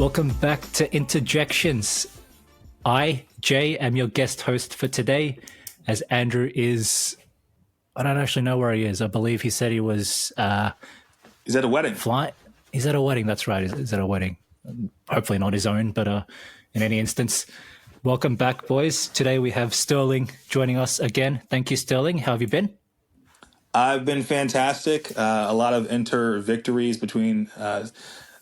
Welcome back to Jections. I, Jay, am your guest host for today, as Andrew is... I don't actually know where he is. I believe he said he was... he's at a wedding. He's at a wedding, that's right. He's at a wedding. Hopefully not his own, but in any instance. Welcome back, boys. Today we have Sterling joining us again. Thank you, Sterling. How have you been? I've been fantastic. A lot of Inter victories between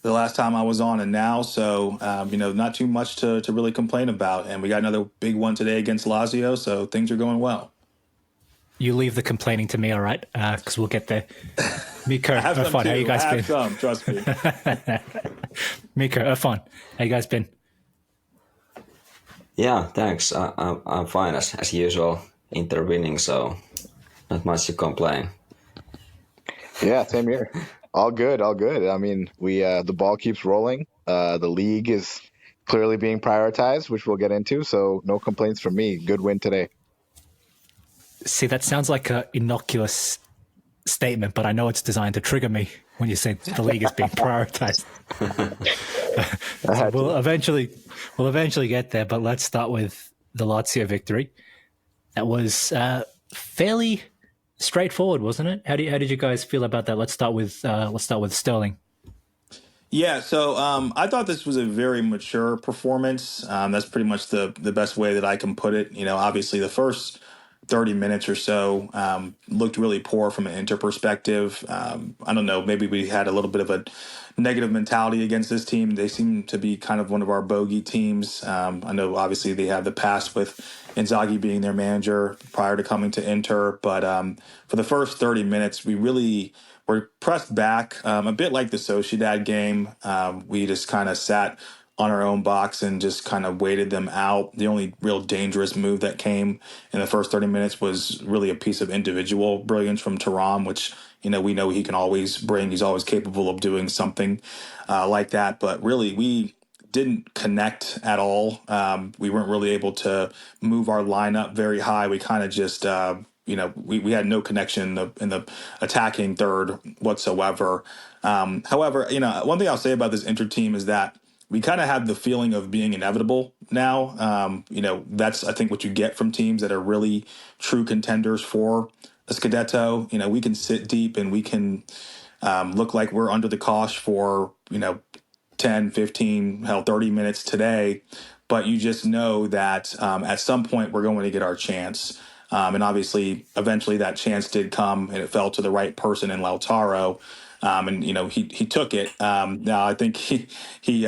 the last time I was on and now. So, not too much to really complain about. And we got another big one today against Lazio. So things are going well. You leave the complaining to me, all right? Because we'll get there. Miko, Irfan, how you guys been? Some, trust me. Miko, Irfan, how you guys been? Yeah, thanks. I'm fine as usual. Inter winning, so not much to complain. Yeah, same here. All good. I mean, we the ball keeps rolling. The league is clearly being prioritized, which we'll get into. So no complaints from me. Good win today. See, that sounds like an innocuous statement, but I know it's designed to trigger me when you say the league is being prioritized. So we'll eventually get there, but let's start with the Lazio victory. That was fairly straightforward, wasn't it? How did you guys feel about that? Let's start with Sterling. Yeah, so I thought this was a very mature performance. That's pretty much the best way that I can put it. Obviously the first 30 minutes or so looked really poor from an Inter perspective. I don't know, maybe we had a little bit of a negative mentality against this team. They seem to be kind of one of our bogey teams. I know obviously they have the past with Inzaghi being their manager prior to coming to Inter, but for the first 30 minutes, we really were pressed back, a bit like the Sociedad game. We just kind of sat on our own box and just kind of waited them out. The only real dangerous move that came in the first 30 minutes was really a piece of individual brilliance from Thuram, which, we know he can always bring. He's always capable of doing something like that. But really, we didn't connect at all. We weren't really able to move our lineup very high. We kind of just, we had no connection in the attacking third whatsoever. However, one thing I'll say about this Inter team is that we kind of have the feeling of being inevitable now. That's, I think, what you get from teams that are really true contenders for a Scudetto. We can sit deep and we can look like we're under the cosh for, 10, 15, 30 minutes today. But you just know that at some point we're going to get our chance. And obviously, eventually that chance did come and it fell to the right person in Lautaro. And he took it. Now I think he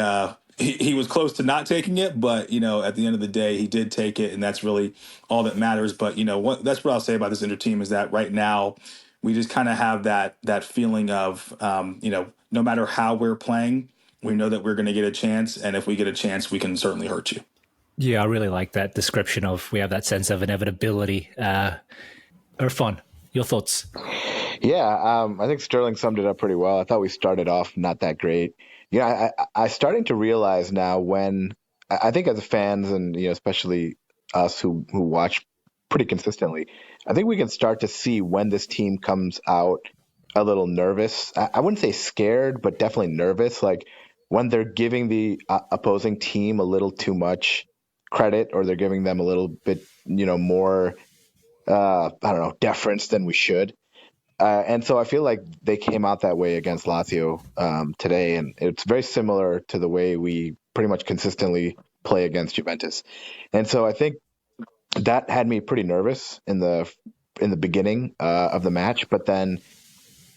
was close to not taking it, but at the end of the day he did take it, and that's really all that matters. But that's what I'll say about this Inter team is that right now we just kind of have that feeling of no matter how we're playing, we know that we're going to get a chance, and if we get a chance, we can certainly hurt you. Yeah, I really like that description of we have that sense of inevitability. Irfan, your thoughts? Yeah, I think Sterling summed it up pretty well. I thought we started off not that great. I'm starting to realize now when I think as fans and especially us who watch pretty consistently, I think we can start to see when this team comes out a little nervous. I wouldn't say scared, but definitely nervous. Like when they're giving the opposing team a little too much credit, or they're giving them a little bit more deference than we should. And so I feel like they came out that way against Lazio today, and it's very similar to the way we pretty much consistently play against Juventus. And so I think that had me pretty nervous in the beginning of the match. But then,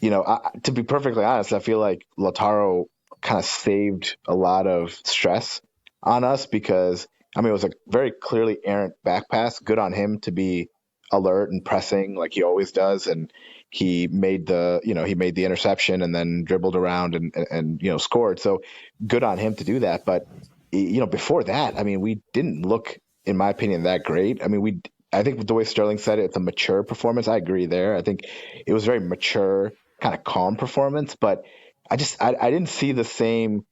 to be perfectly honest, I feel like Lautaro kind of saved a lot of stress on us because, it was a very clearly errant back pass. Good on him to be alert and pressing like he always does, and he made the interception and then dribbled around and scored. So good on him to do that. But before that, we didn't look, in my opinion, that great. I think the way Sterling said it, it's a mature performance. I agree there. I think it was a very mature, kind of calm performance. But I didn't see the same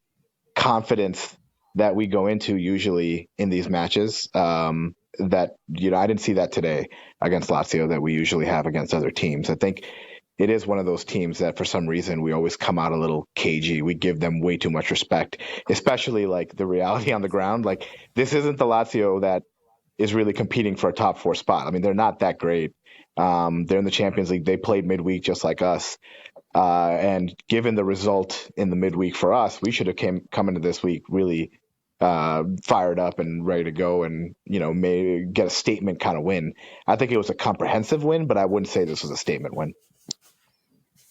confidence that we go into usually in these matches. That I didn't see that today against Lazio that we usually have against other teams. I think it is one of those teams that for some reason we always come out a little cagey. We give them way too much respect, especially like the reality on the ground. Like this isn't the Lazio that is really competing for a top 4 spot. I mean, they're not that great. They're in the Champions League. They played midweek just like us. And given the result in the midweek for us, we should have come into this week really fired up and ready to go and, maybe get a statement kind of win. I think it was a comprehensive win, but I wouldn't say this was a statement win.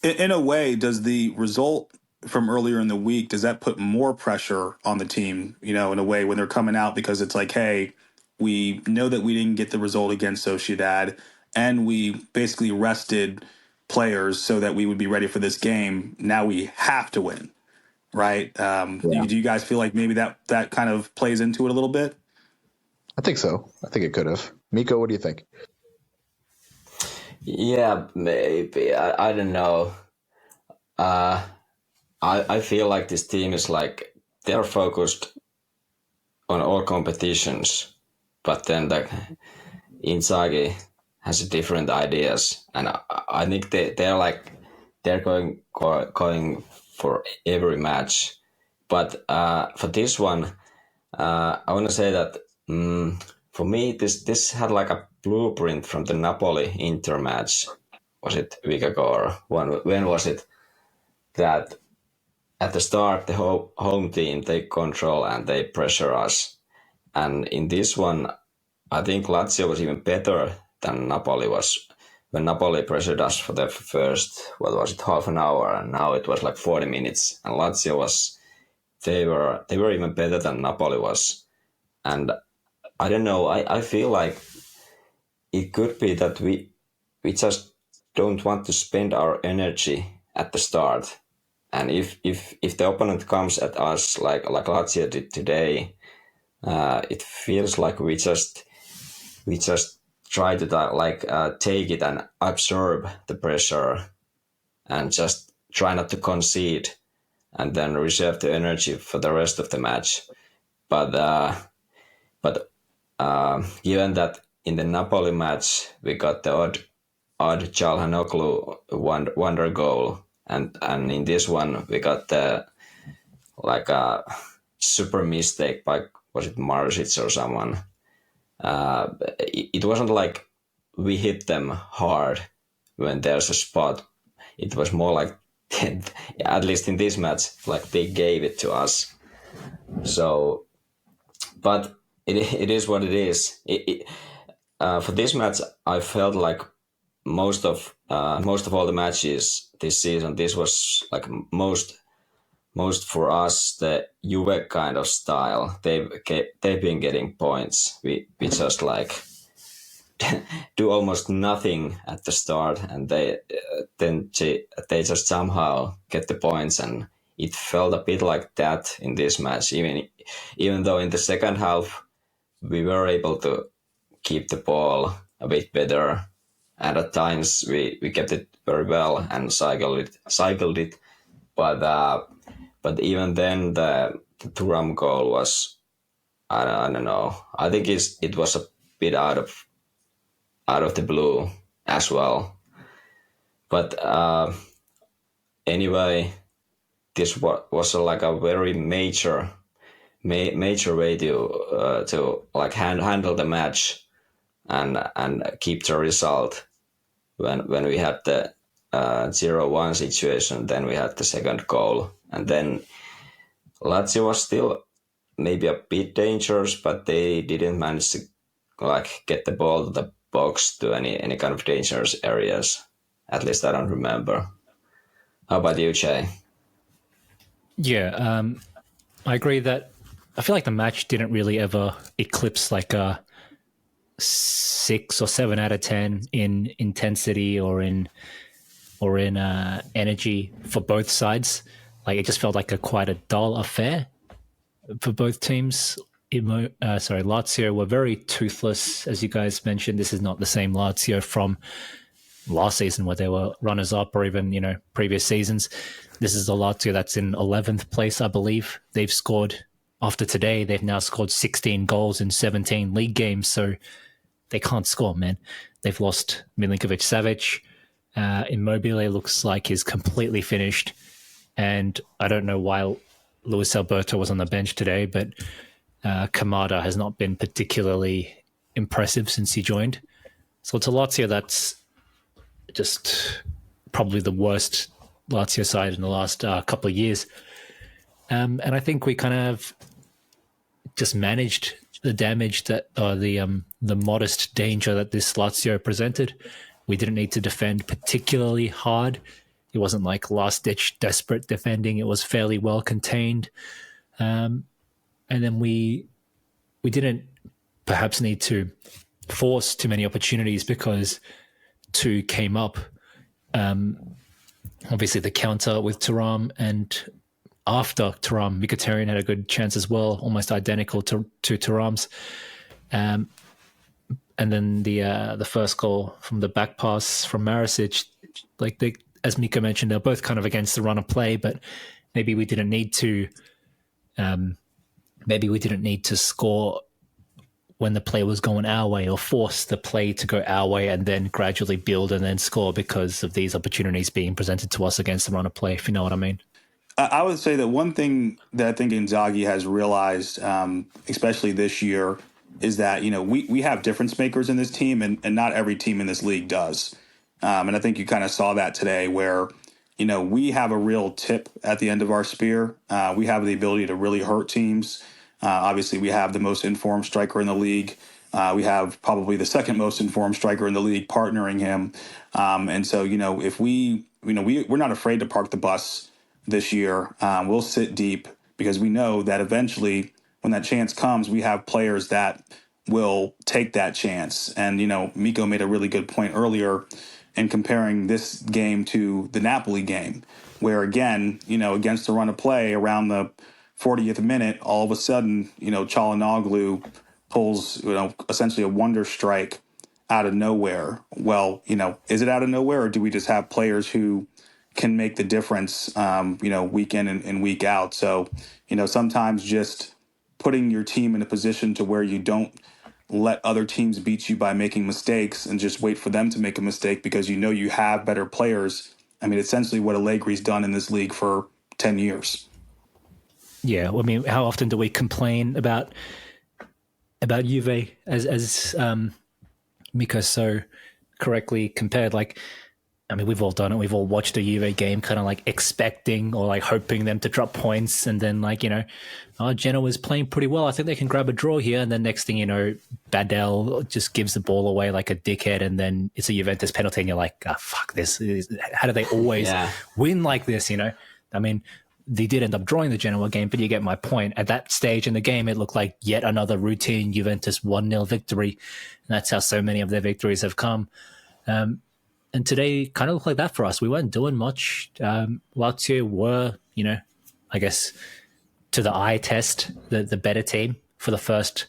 In a way, does the result from earlier in the week, does that put more pressure on the team, in a way when they're coming out? Because it's like, hey, we know that we didn't get the result against Sociedad, and we basically rested players so that we would be ready for this game. Now we have to win, right? Yeah. Do you guys feel like maybe that kind of plays into it a little bit? I think so. I think it could have. Miko, what do you think? Yeah, maybe. I don't know. I feel like this team is like they're focused on all competitions, but then the Inzaghi has different ideas, and I think they're going for every match. But for this one, I want to say that for me this had like a blueprint from the Napoli-Inter match. Was it a week ago or when was it? That at the start the home team take control and they pressure us. And in this one, I think Lazio was even better than Napoli was. When Napoli pressured us for the first, half an hour, and now it was like 40 minutes. And Lazio they were even better than Napoli was. And I don't know, I feel like it could be that we just don't want to spend our energy at the start. And if the opponent comes at us like Lazio did today, it feels like we just try to take it and absorb the pressure and just try not to concede and then reserve the energy for the rest of the match. But given that in the Napoli match we got the odd Çalhanoğlu wonder goal, and in this one we got the like a super mistake by, was it Marsic or someone? It wasn't like we hit them hard when there's a spot. It was more like, at least in this match, like they gave it to us. So, but it is what it is. For this match, I felt like most of all the matches this season, this was like most for us the Juve kind of style. They've been getting points. We just like do almost nothing at the start, and they just somehow get the points. And it felt a bit like that in this match. Even though in the second half we were able to keep the ball a bit better, and at times we kept it very well and cycled it. But even then, the Thuram goal was, I don't know. I think it was a bit out of the blue as well. But anyway, this was like a very major way to like handle the match and keep the result. When we had the 0-1 situation, then we had the second goal, and then Lazio was still maybe a bit dangerous, but they didn't manage to like get the ball to the box to any kind of dangerous areas. At least I don't remember. How about you, Jay? Yeah, I agree that I feel like the match didn't really ever eclipse like a 6 or 7 out of 10 in intensity or in energy for both sides. Like it just felt like quite a dull affair for both teams. Lazio were very toothless, as you guys mentioned. This is not the same Lazio from last season where they were runners up, or even previous seasons. This is the Lazio that's in 11th place, I believe. They've scored, after today, they've now scored 16 goals in 17 league games, so they can't score, man. They've lost Milinkovic-Savic, Immobile looks like he's completely finished. And I don't know why Luis Alberto was on the bench today, but Kamada has not been particularly impressive since he joined. So to Lazio, that's just probably the worst Lazio side in the last couple of years. And I think we kind of just managed the damage that, or the modest danger that this Lazio presented. We didn't need to defend particularly hard. It wasn't like last-ditch desperate defending. It was fairly well contained. And then we didn't perhaps need to force too many opportunities because two came up. Obviously, the counter with Thuram, and after Thuram, Mkhitaryan had a good chance as well, almost identical to Thuram's. And then the first goal from the back pass from Maricic, like as Mika mentioned, they're both kind of against the run of play, but maybe we didn't need to. Maybe we didn't need to score when the play was going our way, or force the play to go our way and then gradually build and then score because of these opportunities being presented to us against the run of play, if you know what I mean. I would say that one thing that I think Inzaghi has realized, especially this year, is that, we have difference makers in this team, and not every team in this league does. And I think you kind of saw that today where, we have a real tip at the end of our spear. We have the ability to really hurt teams. Obviously, we have the most informed striker in the league. We have probably the second most informed striker in the league partnering him. And so, if we're not afraid to park the bus this year. We'll sit deep because we know that eventually when that chance comes, we have players that will take that chance. And, Miko made a really good point earlier in comparing this game to the Napoli game, where again, against the run of play around the 40th minute, all of a sudden, Çalhanoğlu pulls, essentially a wonder strike out of nowhere. Well, is it out of nowhere, or do we just have players who can make the difference, week in and week out? So, sometimes just putting your team in a position to where you don't let other teams beat you by making mistakes and just wait for them to make a mistake because you have better players. I mean, essentially what Allegri's done in this league for 10 years. Yeah, I mean, how often do we complain about Juve as Mika so correctly compared? Like, I mean, we've all done it. We've all watched a Juve game kind of like expecting or like hoping them to drop points. And then Genoa's playing pretty well. I think they can grab a draw here. And then next thing you know, Badel just gives the ball away like a dickhead. And then it's a Juventus penalty. And you're like, fuck this. How do they always win like this, I mean, they did end up drawing the Genoa game, but you get my point. At that stage in the game, it looked like yet another routine Juventus 1-0 victory. And that's how so many of their victories have come. And today kind of looked like that for us. We weren't doing much. Lazio were, I guess, to the eye test, the better team for the first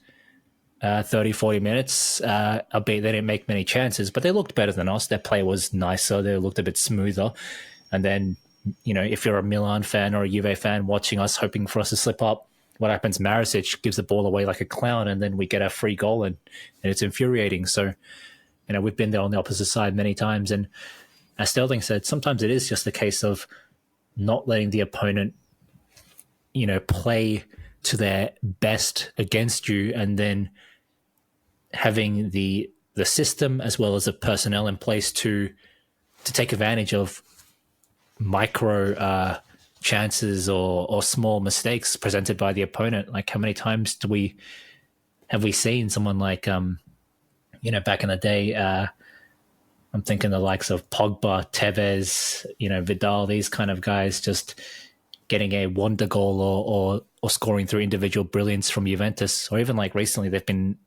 30, 40 minutes. Albeit they didn't make many chances, but they looked better than us. Their play was nicer. They looked a bit smoother. And then, if you're a Milan fan or a Juve fan watching us, hoping for us to slip up, what happens? Maricic gives the ball away like a clown, and then we get a free goal, and it's infuriating. So, we've been there on the opposite side many times. And as Sterling said, sometimes it is just a case of not letting the opponent, play to their best against you, and then having the system as well as the personnel in place to take advantage of micro chances or small mistakes presented by the opponent. Like, how many times have we seen someone like back in the day, I'm thinking the likes of Pogba, Tevez, Vidal, these kind of guys just getting a wonder goal or scoring through individual brilliance from Juventus. Or even like recently, they've been,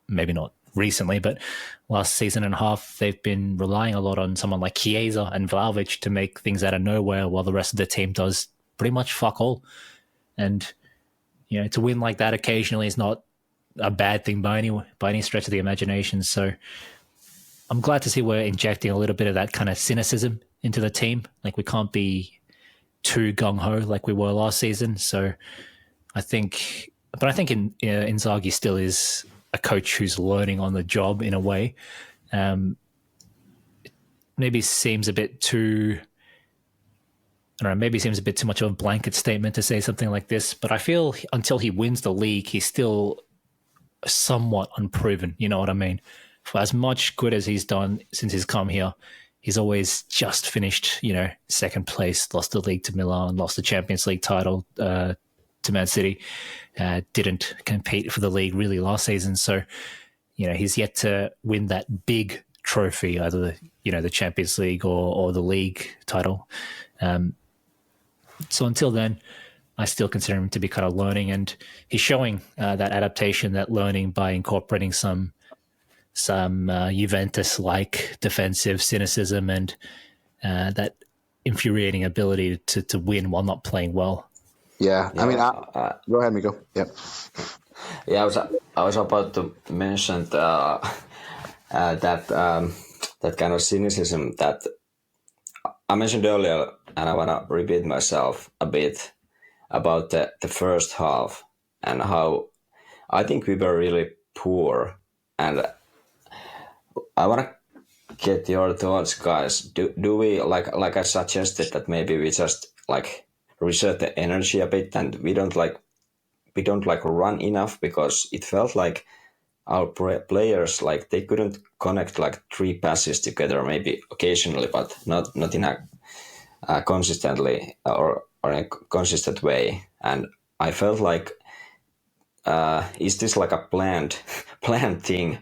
maybe not recently, but last season and a half, they've been relying a lot on someone like Chiesa and Vlahovic to make things out of nowhere while the rest of the team does pretty much fuck all. And, to win like that occasionally is not a bad thing by any stretch of the imagination. So I'm glad to see we're injecting a little bit of that kind of cynicism into the team. Like, we can't be too gung-ho like we were last season. So I think Inzaghi still is a coach who's learning on the job in a way. maybe seems a bit too, I don't know, maybe seems a bit too much of a blanket statement to say something like this, but I feel until he wins the league, he's still somewhat unproven. You know what I mean? For as much good as he's done since he's come here, he's always just finished, second place, lost the league to Milan, lost the Champions League title to Man City, didn't compete for the league really last season. So, he's yet to win that big trophy, either the Champions League or the league title. So until then, I still consider him to be kind of learning, and he's showing that adaptation, that learning by incorporating some Juventus-like defensive cynicism and that infuriating ability to win while not playing well. Yeah. I mean, go ahead, Miko. Yep. Yeah, I was about to mention that kind of cynicism that I mentioned earlier, and I want to repeat myself a bit about the first half and how I think we were really poor. And I want to get your thoughts, guys. Do we, like I suggested, that maybe we just reset the energy a bit, and we don't run enough, because it felt like our players, they couldn't connect 3 passes together, maybe occasionally, but not in a consistently or in a consistent way. And I felt like, is this a planned thing?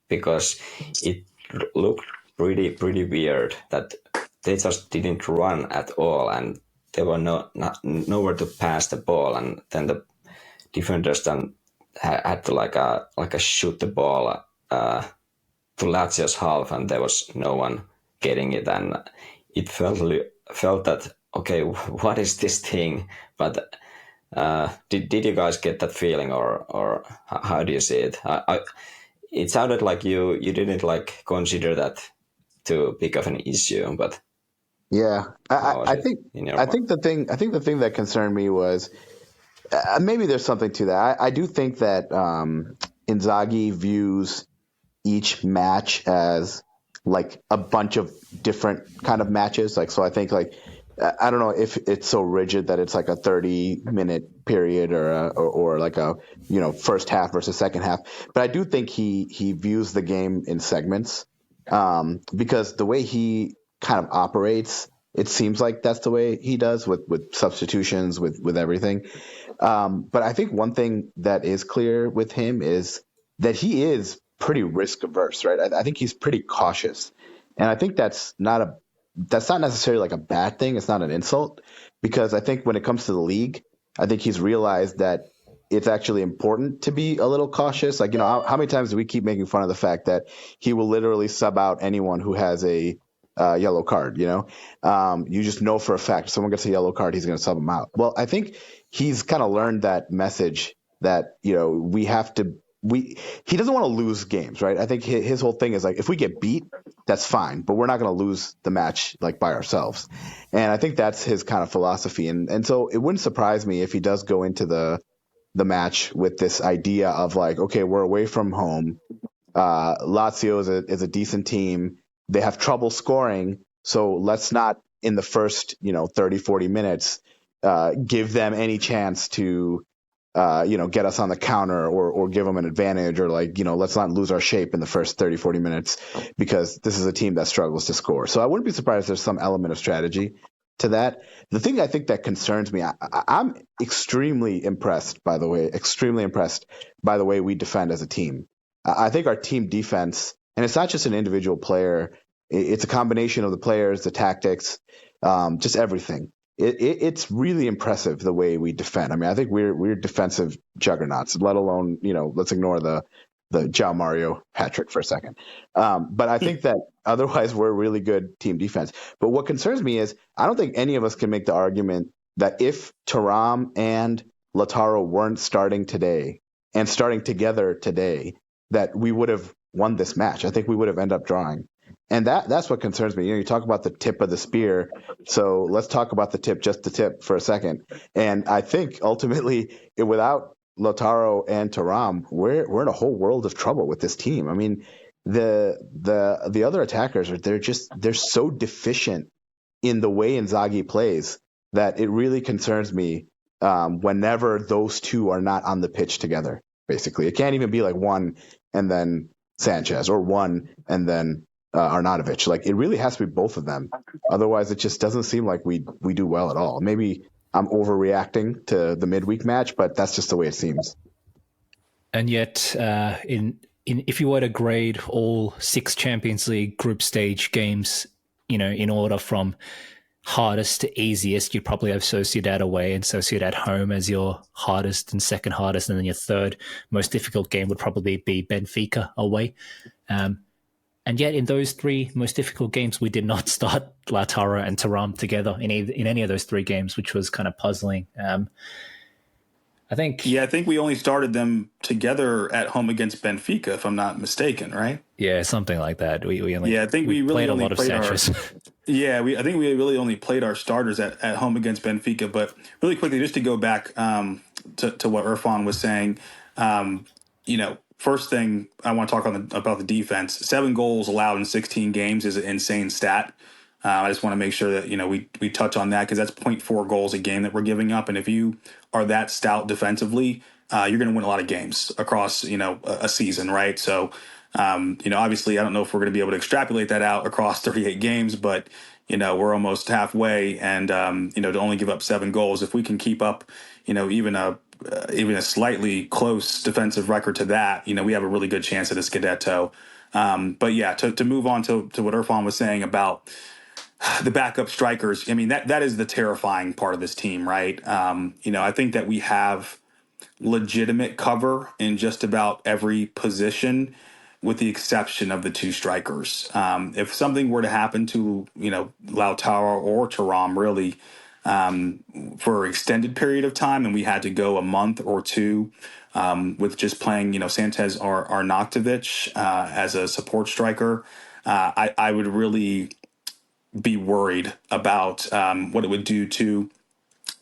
Because it looked pretty weird that they just didn't run at all, and there were nowhere to pass the ball, and then the defenders then had to shoot the ball to Lazio's half, and there was no one getting it, and it felt that, okay, what is this thing? But did you guys get that feeling, or how do you see it? It sounded like you didn't consider that too big of an issue, but yeah, I think the thing that concerned me was maybe there's something to that. I do think that Inzaghi views each match as a bunch of different kind of matches. So I think I don't know if it's so rigid that it's a 30-minute period or a first half versus second half. But I do think he views the game in segments, because the way he kind of operates, it seems like that's the way he does with substitutions, with everything. But I think one thing that is clear with him is that he is pretty risk averse, right? I think he's pretty cautious, and I think that's not necessarily a bad thing. It's not an insult, because I think when it comes to the league, I think he's realized that it's actually important to be a little cautious. How many times do we keep making fun of the fact that he will literally sub out anyone who has a yellow card? You just know for a fact if someone gets a yellow card, he's going to sub them out. Well, I think he's kind of learned that message that, he doesn't want to lose games, right? I think his whole thing is if we get beat, that's fine, but we're not going to lose the match by ourselves. And I think that's his kind of philosophy. And so it wouldn't surprise me if he does go into the match with this idea of okay, we're away from home. Lazio is a decent team. They have trouble scoring. So let's not in the first, 30, 40 minutes, give them any chance to, get us on the counter or give them an advantage, or let's not lose our shape in the first 30, 40 minutes, because this is a team that struggles to score. So I wouldn't be surprised if there's some element of strategy to that. The thing I think that concerns me, I'm extremely impressed by the way we defend as a team. I think our team defense, and it's not just an individual player, it's a combination of the players, the tactics, just everything. It's really impressive the way we defend. I mean, I think we're defensive juggernauts, let alone, let's ignore the João Mario hat trick for a second. But I think that otherwise we're a really good team defense. But what concerns me is I don't think any of us can make the argument that if Thuram and Lautaro weren't starting today and starting together today, that we would have won this match. I think we would have ended up drawing. And that's what concerns me. You talk about the tip of the spear. So let's talk about just the tip for a second. And I think ultimately, without Lautaro and Thuram, we're in a whole world of trouble with this team. I mean, the other attackers they're so deficient in the way Inzaghi plays that it really concerns me whenever those two are not on the pitch together. Basically, it can't even be like one and then Sanchez or one and then Arnautovic. Like, it really has to be both of them. Otherwise, it just doesn't seem like we do well at all. Maybe I'm overreacting to the midweek match, but that's just the way it seems. And yet, if you were to grade all 6 Champions League group stage games, in order from hardest to easiest, you'd probably have Sociedad away and Sociedad home as your hardest and second hardest, and then your third most difficult game would probably be Benfica away. And yet, in those 3 most difficult games, we did not start Lautaro and Thuram together in any of those 3 games, which was kind of puzzling. I think we only started them together at home against Benfica, if I'm not mistaken, right? Yeah, something like that. I think we really played only a lot of Sanchez. I think we really only played our starters at home against Benfica. But really quickly, just to go back to what Irfan was saying, first thing I want to talk about the defense. 7 goals allowed in 16 games is an insane stat. I just want to make sure that, we touch on that, because that's 0.4 goals a game that we're giving up. And if you are that stout defensively, you're going to win a lot of games across, a season, right? So, obviously I don't know if we're going to be able to extrapolate that out across 38 games, but, we're almost halfway, and, to only give up 7 goals, if we can keep up, even a slightly close defensive record to that, we have a really good chance at a Scudetto. But yeah, to move on to what Irfan was saying about the backup strikers, I mean, that is the terrifying part of this team, right? I think that we have legitimate cover in just about every position, with the exception of the 2 strikers. If something were to happen to, Lautaro or Thuram, really, for an extended period of time, and we had to go a month or 2 with just playing, Sanchez or Arnautovic as a support striker, I would really be worried about what it would do to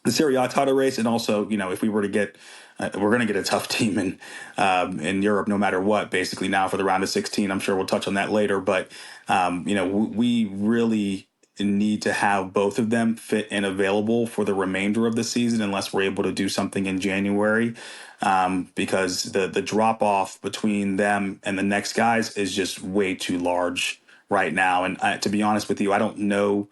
the Serie title race. And also, if we were to get, we're going to get a tough team in Europe, no matter what, basically now for the round of 16. I'm sure we'll touch on that later. But, we really need to have both of them fit and available for the remainder of the season, unless we're able to do something in January, because the drop off between them and the next guys is just way too large right now. And to be honest with you, I don't know.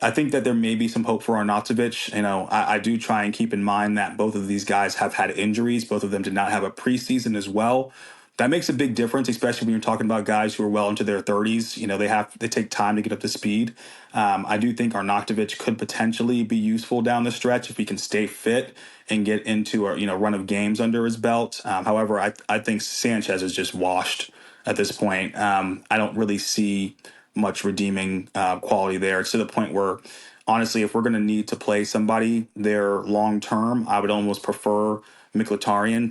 I think that there may be some hope for Arnautovic. I do try and keep in mind that both of these guys have had injuries. Both of them did not have a preseason as well. That makes a big difference, especially when you're talking about guys who are well into their 30s. They take time to get up to speed. I do think Arnautovic could potentially be useful down the stretch if he can stay fit and get into a run of games under his belt. However, I think Sanchez is just washed at this point. I don't really see much redeeming quality there. It's to the point where, honestly, if we're going to need to play somebody there long term, I would almost prefer Mkhitaryan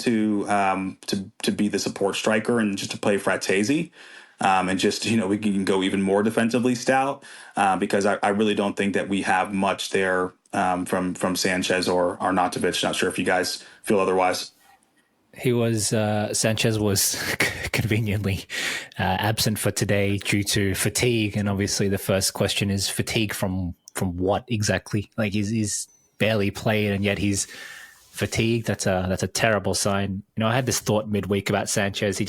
to be the support striker and just to play Fratesi. And just, we can go even more defensively stout, because I really don't think that we have much there from Sanchez or Arnautovic. Not sure if you guys feel otherwise. Sanchez was conveniently absent for today due to fatigue. And obviously the first question is fatigue from what exactly? Like, he's barely played and yet he's fatigued. That's a terrible sign. I had this thought midweek about Sanchez.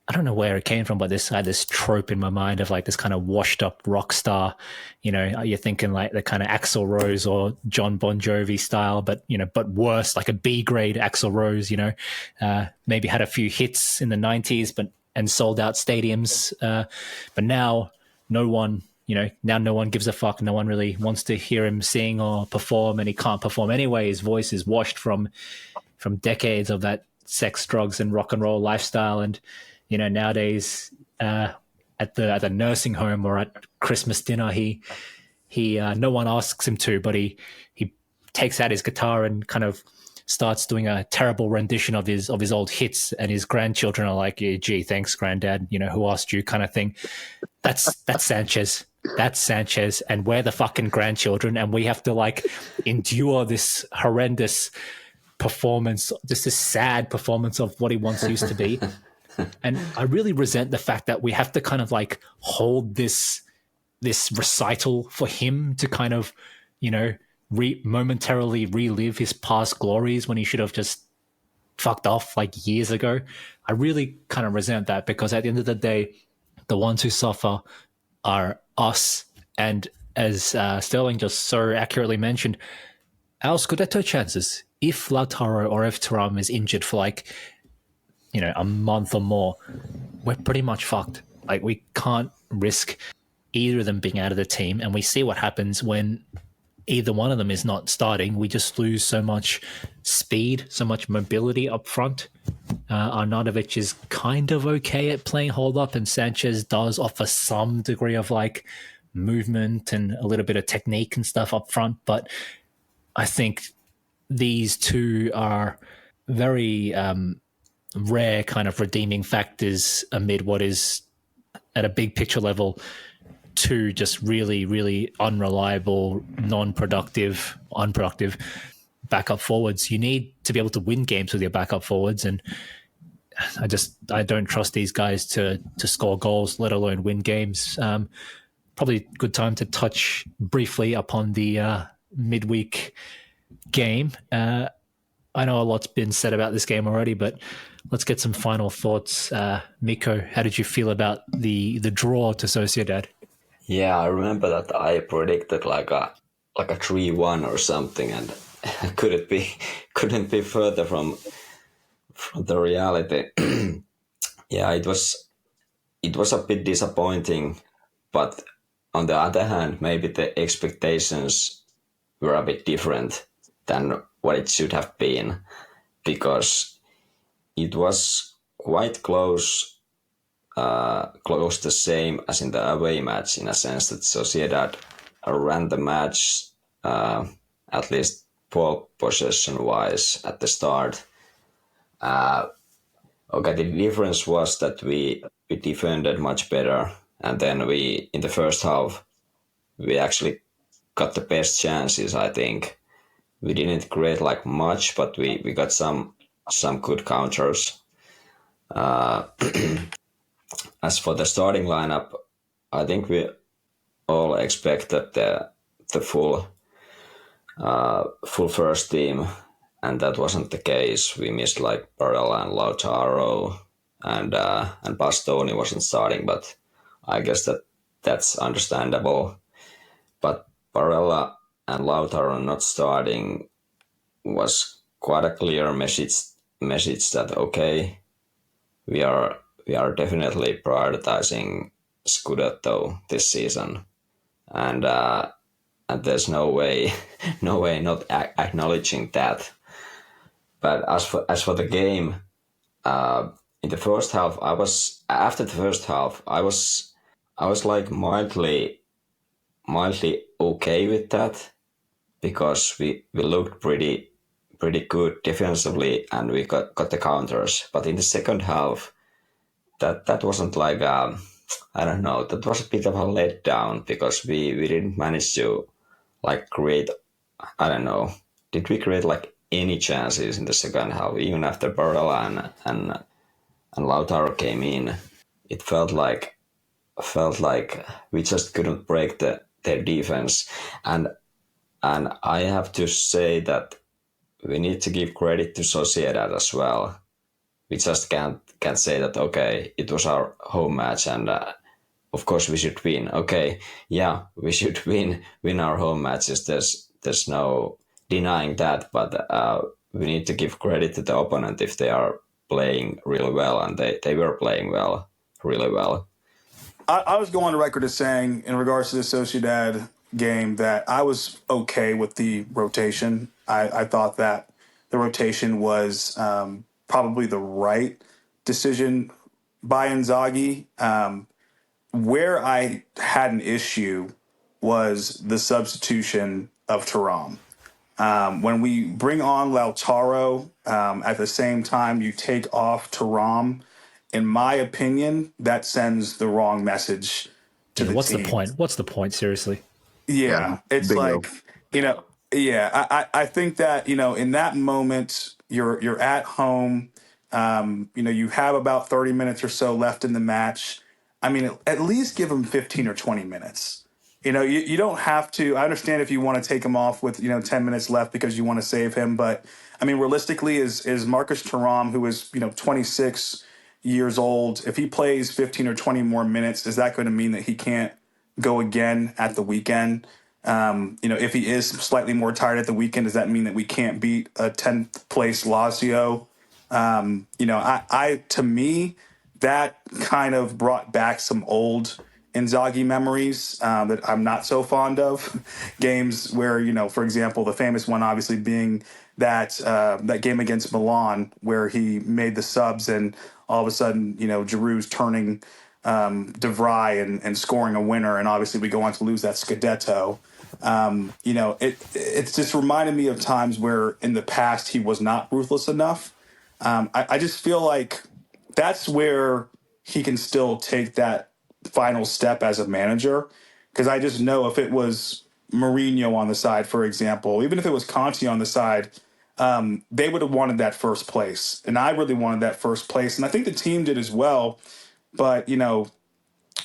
I don't know where it came from, but I had this trope in my mind of like this kind of washed up rock star. You're thinking like the kind of Axl Rose or John Bon Jovi style, but worse, like a B grade Axl Rose. Maybe had a few hits in the 90s, and sold out stadiums. But now no one gives a fuck. No one really wants to hear him sing or perform, and he can't perform anyway. His voice is washed from decades of that sex, drugs, and rock and roll lifestyle. And nowadays, at the nursing home or at Christmas dinner, he no one asks him to, but he takes out his guitar and kind of starts doing a terrible rendition of his old hits, and his grandchildren are like, yeah, gee, thanks, granddad, who asked you, kind of thing. That's Sanchez. That's Sanchez, and we're the fucking grandchildren, and we have to like endure this horrendous performance, just this sad performance of what he once used to be. And I really resent the fact that we have to kind of like hold this recital for him to kind of, momentarily relive his past glories when he should have just fucked off like years ago. I really kind of resent that, because at the end of the day, the ones who suffer are us. And as Sterling just so accurately mentioned, our Scudetto chances, if Lautaro or if Thuram is injured for like, a month or more, we're pretty much fucked. Like, we can't risk either of them being out of the team. And we see what happens when either one of them is not starting. We just lose so much speed, so much mobility up front. Arnautovic is kind of okay at playing hold up, and Sanchez does offer some degree of like movement and a little bit of technique and stuff up front. But I think these two are very rare kind of redeeming factors amid what is, at a big picture level, two just really, really unreliable, unproductive backup forwards. You need to be able to win games with your backup forwards, and I don't trust these guys to score goals, let alone win games. Probably a good time to touch briefly upon the midweek game. I know a lot's been said about this game already, but let's get some final thoughts. Miko, how did you feel about the draw to Sociedad? Yeah, I remember that I predicted like a 3-1 or something, and couldn't be further from the reality. Yeah, it was a bit disappointing, but on the other hand, maybe the expectations were a bit different than what it should have been, because it was quite close the same as in the away match, in a sense that Sociedad ran the match, at least ball possession wise, at the start. Okay, the difference was that we defended much better, and then in the first half, we actually got the best chances, I think. We didn't create like much, but we got some good counters. As for the starting lineup, I think we all expected the full first team, and that wasn't the case. We missed like Barella and Lautaro, and Bastoni wasn't starting, but I guess that's understandable. But Barella and Lautaro not starting was quite a clear message that okay, we are definitely prioritizing Scudetto this season, and there's no way not acknowledging that. But as for the game, in the first half, I was like mildly okay with that, because we looked pretty good defensively, and we got the counters. But in the second half, that wasn't like I don't know, that was a bit of a letdown, because we didn't manage to like create, I don't know, did we create like any chances in the second half, even after Barella and Lautaro came in? It felt like we just couldn't break their defense, and I have to say that we need to give credit to Sociedad as well. We just can't say that okay, it was our home match, and of course we should win. Okay, yeah, we should win our home matches. There's no denying that, but we need to give credit to the opponent if they are playing really well, and they were playing really well. I was going on record as saying, in regards to the Sociedad game, that I was okay with the rotation. I thought that the rotation was probably the right decision by Inzaghi. Where I had an issue was the substitution of Thuram. When we bring on Lautaro, at the same time you take off Thuram, in my opinion, that sends the wrong message to the What's team. the point? What's the point, seriously? Yeah, it's bingo. like, I think that, in that moment, you're at home. You have about 30 minutes or so left in the match. I mean, at least give him 15 or 20 minutes. You don't have to. I understand if you want to take him off with 10 minutes left because you want to save him, but I mean, realistically, is Marcus Thuram, who is 26 years old, if he plays 15 or 20 more minutes, is that going to mean that he can't go again at the weekend? If he is slightly more tired at the weekend, does that mean that we can't beat a 10th place Lazio? To me, that kind of brought back some old Inzaghi memories that I'm not so fond of. Games where, for example, the famous one obviously being that game against Milan where he made the subs and all of a sudden, Giroud's turning De Vrij and scoring a winner, and obviously we go on to lose that Scudetto. It's just reminded me of times where in the past he was not ruthless enough. I just feel like that's where he can still take that final step as a manager. Because I just know if it was Mourinho on the side, for example, even if it was Conte on the side, they would have wanted that first place. And I really wanted that first place. And I think the team did as well. But,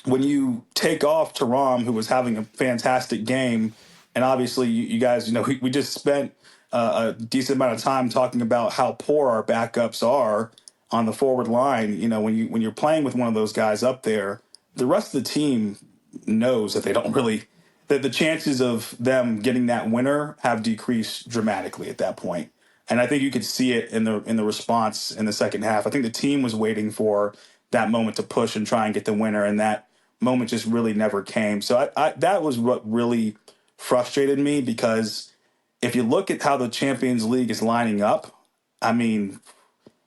when you take off Thuram, who was having a fantastic game, and obviously you guys, we just spent a decent amount of time talking about how poor our backups are on the forward line. When you're playing with one of those guys up there, the rest of the team knows that they don't really that the chances of them getting that winner have decreased dramatically at that point. And I think you could see it in the response in the second half. I think the team was waiting for that moment to push and try and get the winner, and that moment just really never came. So that was what really frustrated me, because if you look at how the Champions League is lining up, I mean,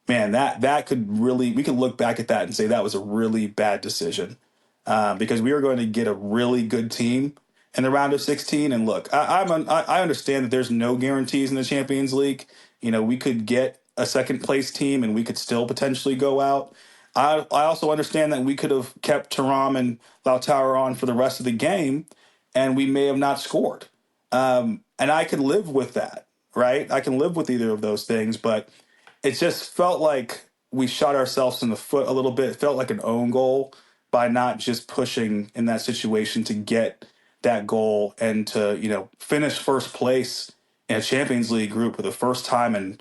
man, that could really, we could look back at that and say that was a really bad decision, because we were going to get a really good team in the round of 16. And look, I understand that there's no guarantees in the Champions League. We could get a second place team and we could still potentially go out. I also understand that we could have kept Thuram and Lautaro on for the rest of the game, and we may have not scored. And I can live with that, right? I can live with either of those things, but it just felt like we shot ourselves in the foot a little bit. It felt like an own goal by not just pushing in that situation to get that goal and to, finish first place in a Champions League group for the first time in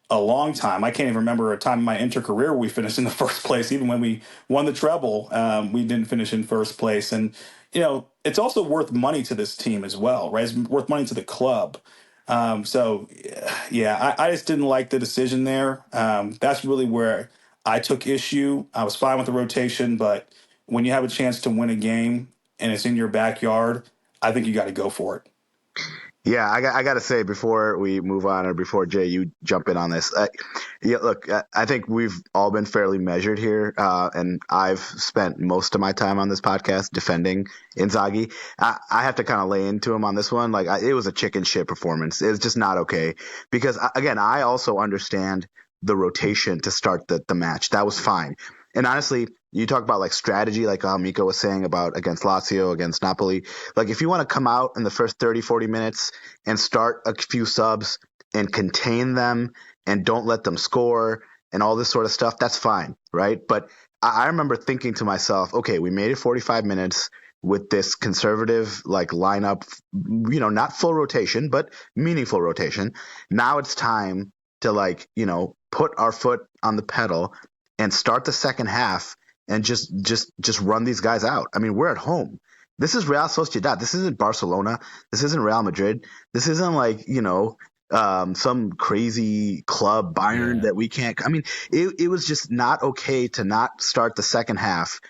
a long time. I can't even remember a time in my Inter career where we finished in the first place. Even when we won the treble, we didn't finish in first place. And, it's also worth money to this team as well, right? It's worth money to the club. I just didn't like the decision there. That's really where I took issue. I was fine with the rotation, but when you have a chance to win a game and it's in your backyard, I think you got to go for it. Yeah, I got to say before we move on, or before Jay, you jump in on this. Look, I think we've all been fairly measured here, and I've spent most of my time on this podcast defending Inzaghi. I have to kind of lay into him on this one. Like, it was a chicken shit performance. It's just not okay. Because, again, I also understand the rotation to start the match. That was fine. And honestly, you talk about like strategy, like Miko was saying about against Lazio, against Napoli. Like, if you want to come out in the first 30, 40 minutes and start a few subs and contain them and don't let them score and all this sort of stuff, that's fine, right? But I remember thinking to myself, okay, we made it 45 minutes with this conservative like lineup, not full rotation, but meaningful rotation. Now it's time to put our foot on the pedal and start the second half and just run these guys out. I mean, we're at home. This is Real Sociedad. This isn't Barcelona. This isn't Real Madrid. This isn't some crazy club Bayern that we can't. I mean, it was just not okay to not start the second half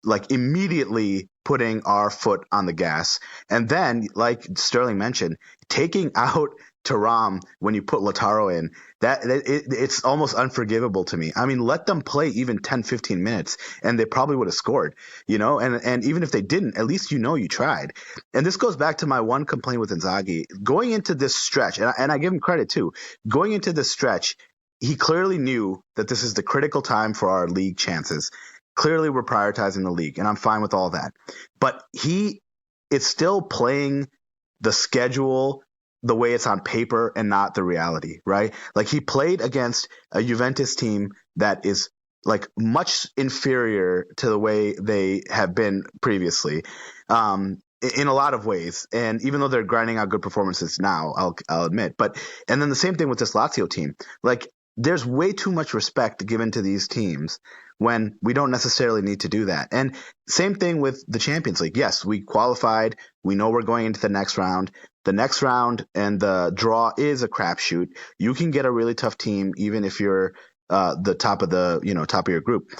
like immediately putting our foot on the gas. And then, like Sterling mentioned, taking out Thuram when you put Lautaro in, it's almost unforgivable to me. I mean, let them play even 10, 15 minutes and they probably would have scored, and even if they didn't, at least you tried. And this goes back to my one complaint with Inzaghi. Going into this stretch, and I give him credit too, going into this stretch, he clearly knew that this is the critical time for our league chances. Clearly we're prioritizing the league, and I'm fine with all that. But he is still playing the schedule the way it's on paper and not the reality, right? Like he played against a Juventus team that is like much inferior to the way they have been previously, in a lot of ways. And even though they're grinding out good performances now, I'll admit. And then the same thing with this Lazio team. Like there's way too much respect given to these teams when we don't necessarily need to do that. And same thing with the Champions League. Yes, we qualified. We know we're going into the next round. The next round and the draw is a crapshoot. You can get a really tough team even if you're the top of your group.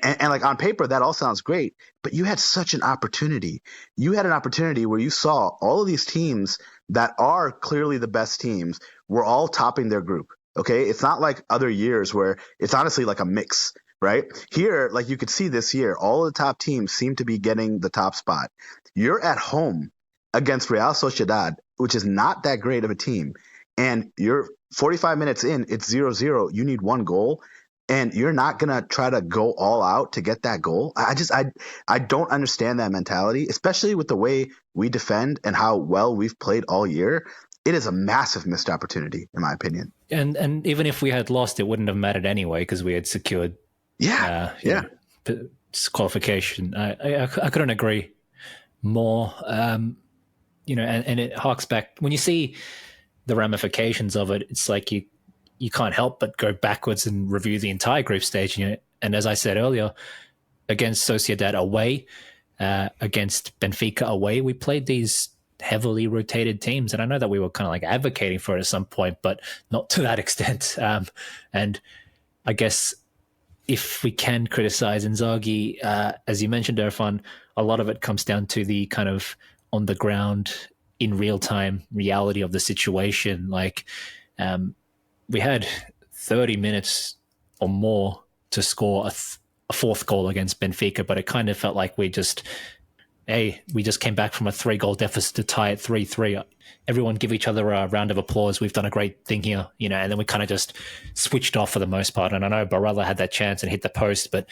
And like on paper, that all sounds great, but you had such an opportunity. You had an opportunity where you saw all of these teams that are clearly the best teams were all topping their group. Okay. It's not like other years where it's honestly like a mix, right? Here, like you could see this year, all the top teams seem to be getting the top spot. You're at home against Real Sociedad, which is not that great of a team. And you're 45 minutes in, it's 0-0. You need one goal. And you're not going to try to go all out to get that goal. I don't understand that mentality, especially with the way we defend and how well we've played all year. It is a massive missed opportunity, in my opinion. And even if we had lost, it wouldn't have mattered anyway because we had secured qualification. I couldn't agree more. And it harks back. When you see the ramifications of it, it's like you can't help but go backwards and review the entire group stage. And as I said earlier, against Sociedad away, against Benfica away, we played these heavily rotated teams. And I know that we were kind of like advocating for it at some point, but not to that extent. And I guess if we can criticize Inzaghi, as you mentioned, Irfan, a lot of it comes down to the kind of on the ground, in real time reality of the situation. Like, we had 30 minutes or more to score a fourth goal against Benfica, but it kind of felt like we just came back from a 3-goal deficit to tie at 3-3. Everyone give each other a round of applause. We've done a great thing here, and then we kind of just switched off for the most part. And I know Barella had that chance and hit the post, but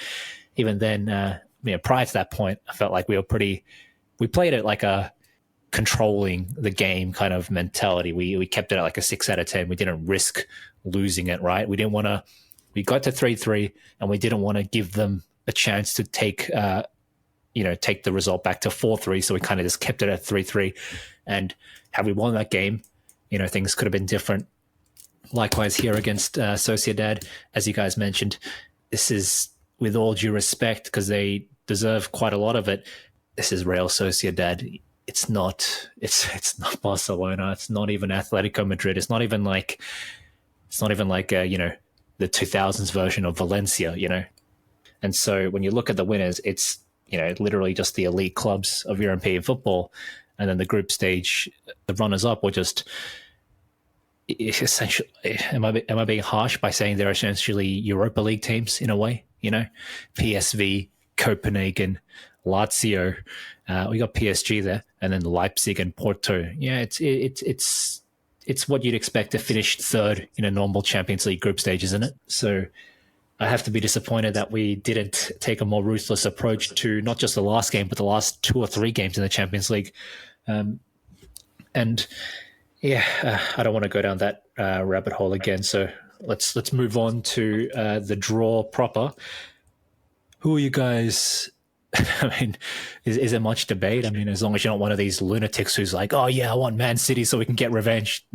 even then, prior to that point, I felt like we played it like a controlling the game kind of mentality. We kept it at like a 6 out of 10. We didn't risk losing it, right? We got to 3-3 and we didn't want to give them a chance to take the result back to 4-3. So we kind of just kept it at 3-3. And had we won that game, things could have been different. Likewise here against Sociedad, as you guys mentioned, this is with all due respect because they deserve quite a lot of it. This is Real Sociedad. It's not Barcelona. It's not even Atletico Madrid. It's not even like the 2000s version of Valencia, And so when you look at the winners, it's, literally just the elite clubs of European football. And then the group stage, the runners up were just essentially, am I being harsh by saying they're essentially Europa League teams in a way, PSV, Copenhagen, Lazio, we got PSG there, and then Leipzig and Porto. Yeah, it's what you'd expect to finish third in a normal Champions League group stage, isn't it? So I have to be disappointed that we didn't take a more ruthless approach to not just the last game, but the last 2 or 3 games in the Champions League. I don't want to go down that rabbit hole again. So let's move on to the draw proper. Who are you guys? I mean, is there much debate? I mean, as long as you're not one of these lunatics who's like, oh yeah, I want Man City so we can get revenge.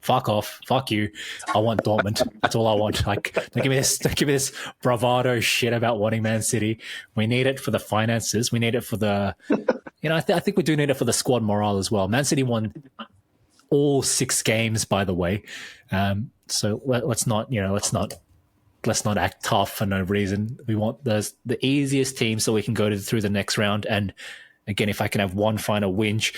Fuck off. Fuck you. I want Dortmund. That's all I want. Like, don't give me this bravado shit about wanting Man City. We need it for the finances. We need it for the, I think we do need it for the squad morale as well. Man City won all 6 games, by the way. So let's not act tough for no reason. We want the easiest team so we can go through the next round. And again, if I can have one final whinge,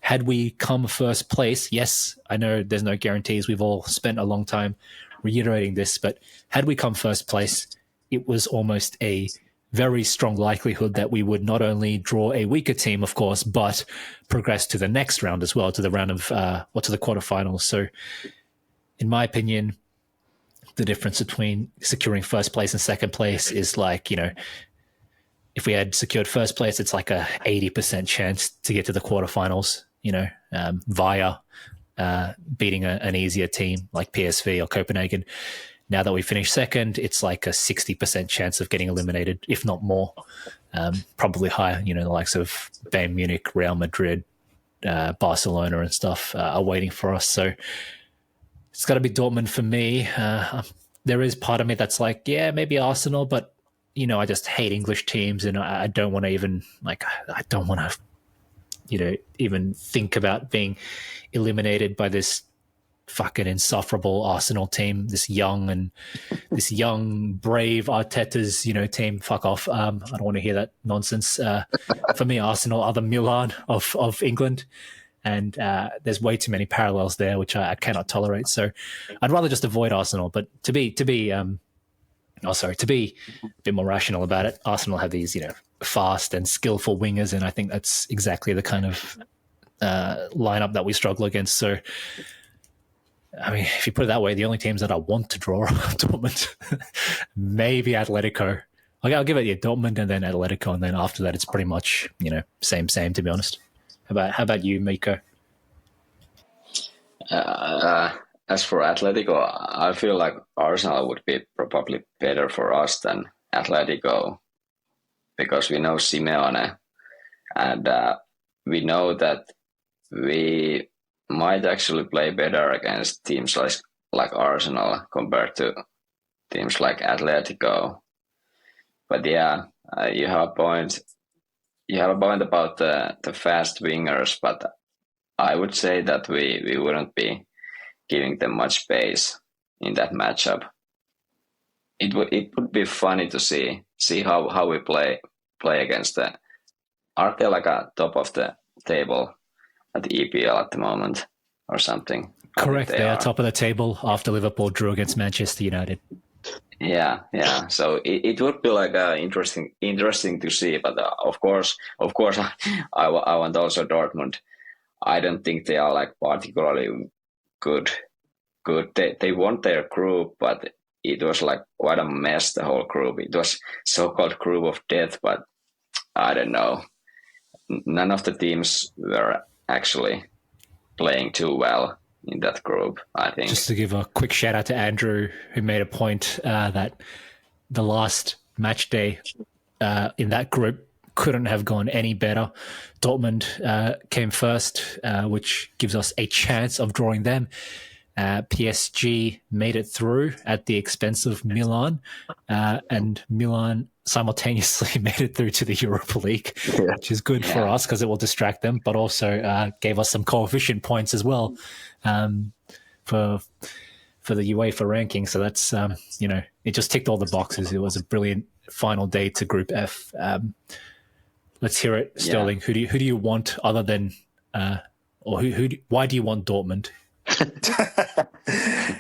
had we come first place, yes, I know there's no guarantees. We've all spent a long time reiterating this, but had we come first place, it was almost a very strong likelihood that we would not only draw a weaker team, of course, but progress to the next round as well, to the round of, to the quarterfinals. So in my opinion, the difference between securing first place and second place is like, if we had secured first place, it's like a 80% chance to get to the quarterfinals, via beating an easier team like PSV or Copenhagen. Now that we finished second, it's like a 60% chance of getting eliminated, if not more. Probably higher. The likes of Bayern Munich, Real Madrid, Barcelona and stuff are waiting for us. So it's got to be Dortmund for me. There is part of me that's like, yeah, maybe Arsenal, but I just hate English teams, and I don't want to even even think about being eliminated by this fucking insufferable Arsenal team, this young, brave Arteta's, team. Fuck off. I don't want to hear that nonsense. For me, Arsenal are the Milan of England, and there's way too many parallels there, which I cannot tolerate. So I'd rather just avoid Arsenal. But to be a bit more rational about it, Arsenal have these, fast and skillful wingers, and I think that's exactly the kind of lineup that we struggle against. So, I mean, if you put it that way, the only teams that I want to draw are Dortmund, maybe Atletico. I'll give it Dortmund and then Atletico, and then after that, it's pretty much same. To be honest, how about you, Miko? As for Atletico, I feel like Arsenal would be probably better for us than Atletico, because we know Simeone, and we know that we might actually play better against teams like Arsenal compared to teams like Atletico. But yeah, you have a point. You have a point about the fast wingers, but I would say that we wouldn't be giving them much space in that matchup. It would be funny to see how we play against them. Aren't they like a top of the table at the EPL at the moment or something? Correct. They are top of the table after Liverpool drew against Manchester United. Yeah. So it would be like interesting to see. But of course, I want also Dortmund. I don't think they are like particularly good. They won their group, but it was like quite a mess, the whole group. It was so-called group of death, but I don't know. None of the teams were actually playing too well in that group, I think. Just to give a quick shout out to Andrew, who made a point that the last match day in that group couldn't have gone any better. Dortmund came first, which gives us a chance of drawing them. PSG made it through at the expense of Milan, and Milan simultaneously made it through to the Europa League, which is good for us because it will distract them, but also gave us some coefficient points as well for the UEFA ranking. So that's it just ticked all the boxes. It was a brilliant final day to Group F. Let's hear it, Sterling. Who do you want other than why do you want Dortmund?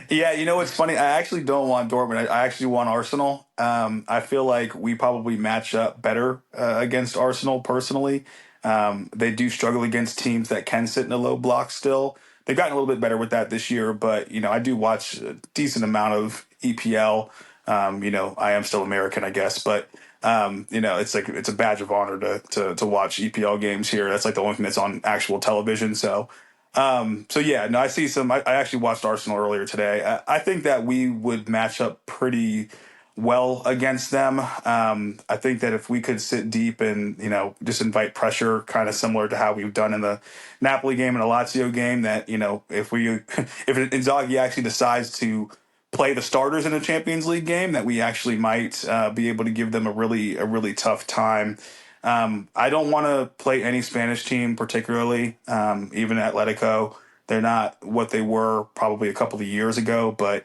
Yeah, it's funny. I actually don't want Dortmund. I actually want Arsenal. I feel like we probably match up better against Arsenal personally. They do struggle against teams that can sit in a low block still. They've gotten a little bit better with that this year, but I do watch a decent amount of EPL. I am still American, I guess, but it's a badge of honor to watch EPL games here. That's like the only thing that's on actual television. So I see some. I actually watched Arsenal earlier today. I think that we would match up pretty well against them. I think that if we could sit deep and just invite pressure, kind of similar to how we've done in the Napoli game and a Lazio game, that if Inzaghi actually decides to play the starters in a Champions League game, that we actually might be able to give them a really tough time. I don't want to play any Spanish team particularly, even Atletico. They're not what they were probably a couple of years ago, but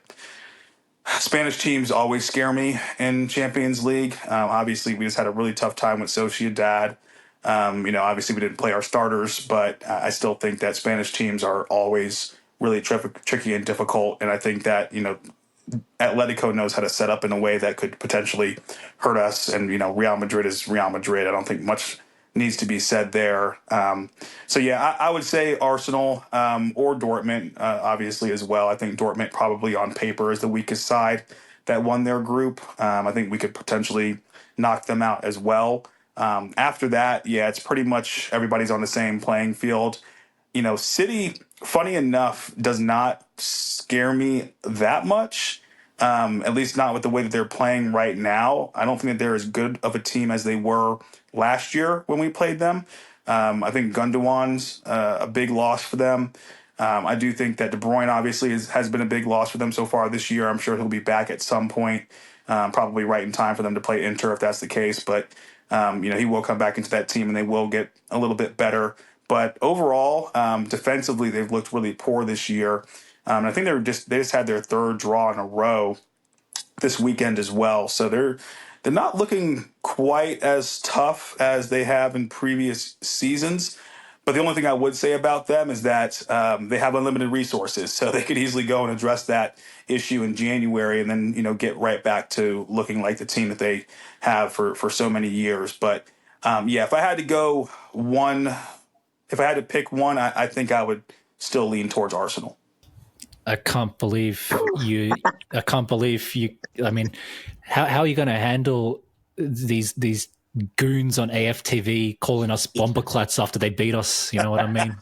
Spanish teams always scare me in Champions League. Obviously, we just had a really tough time with Sociedad. Obviously we didn't play our starters, but I still think that Spanish teams are always really tricky and difficult. And I think that, Atletico knows how to set up in a way that could potentially hurt us. And, Real Madrid is Real Madrid. I don't think much needs to be said there. I would say Arsenal or Dortmund, obviously, as well. I think Dortmund probably on paper is the weakest side that won their group. I think we could potentially knock them out as well. After that, it's pretty much everybody's on the same playing field. City, funny enough, does not scare me that much. At least not with the way that they're playing right now. I don't think that they're as good of a team as they were last year when we played them. I think Gundogan's a big loss for them. I do think that De Bruyne obviously has been a big loss for them so far this year. I'm sure he'll be back at some point, probably right in time for them to play Inter if that's the case. But he will come back into that team and they will get a little bit better. But overall, defensively, they've looked really poor this year. I think they just had their third draw in a row this weekend as well. So they're not looking quite as tough as they have in previous seasons. But the only thing I would say about them is that they have unlimited resources, so they could easily go and address that issue in January, and then get right back to looking like the team that they have for so many years. But if I had to go one. If I had to pick one, I think I would still lean towards Arsenal. I can't believe you. I mean, how are you going to handle these goons on AFTV calling us bomberklats after they beat us? You know what I mean?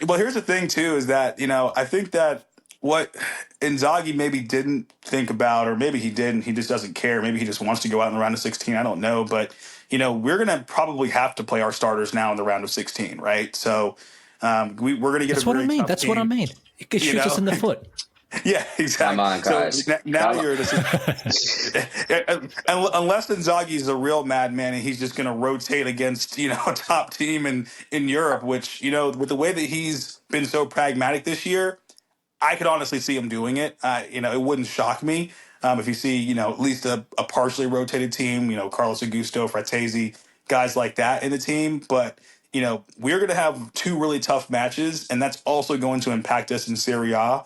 Well, here's the thing too: is that I think that what Inzaghi maybe didn't think about, or maybe he did, and he just doesn't care. Maybe he just wants to go out in the round of 16. I don't know, but we're going to probably have to play our starters now in the round of 16, right? So we're going to get. That's what I mean. That's what I mean. It could shoot us in the foot. Yeah, exactly. Come on, guys. So now you're unless Inzaghi's a real madman and he's just going to rotate against a top team in Europe, which with the way that he's been so pragmatic this year, I could honestly see him doing it. It wouldn't shock me if you see at least a partially rotated team. Carlos Augusto, Fratesi, guys like that in the team, but. We're going to have two really tough matches, and that's also going to impact us in Serie A.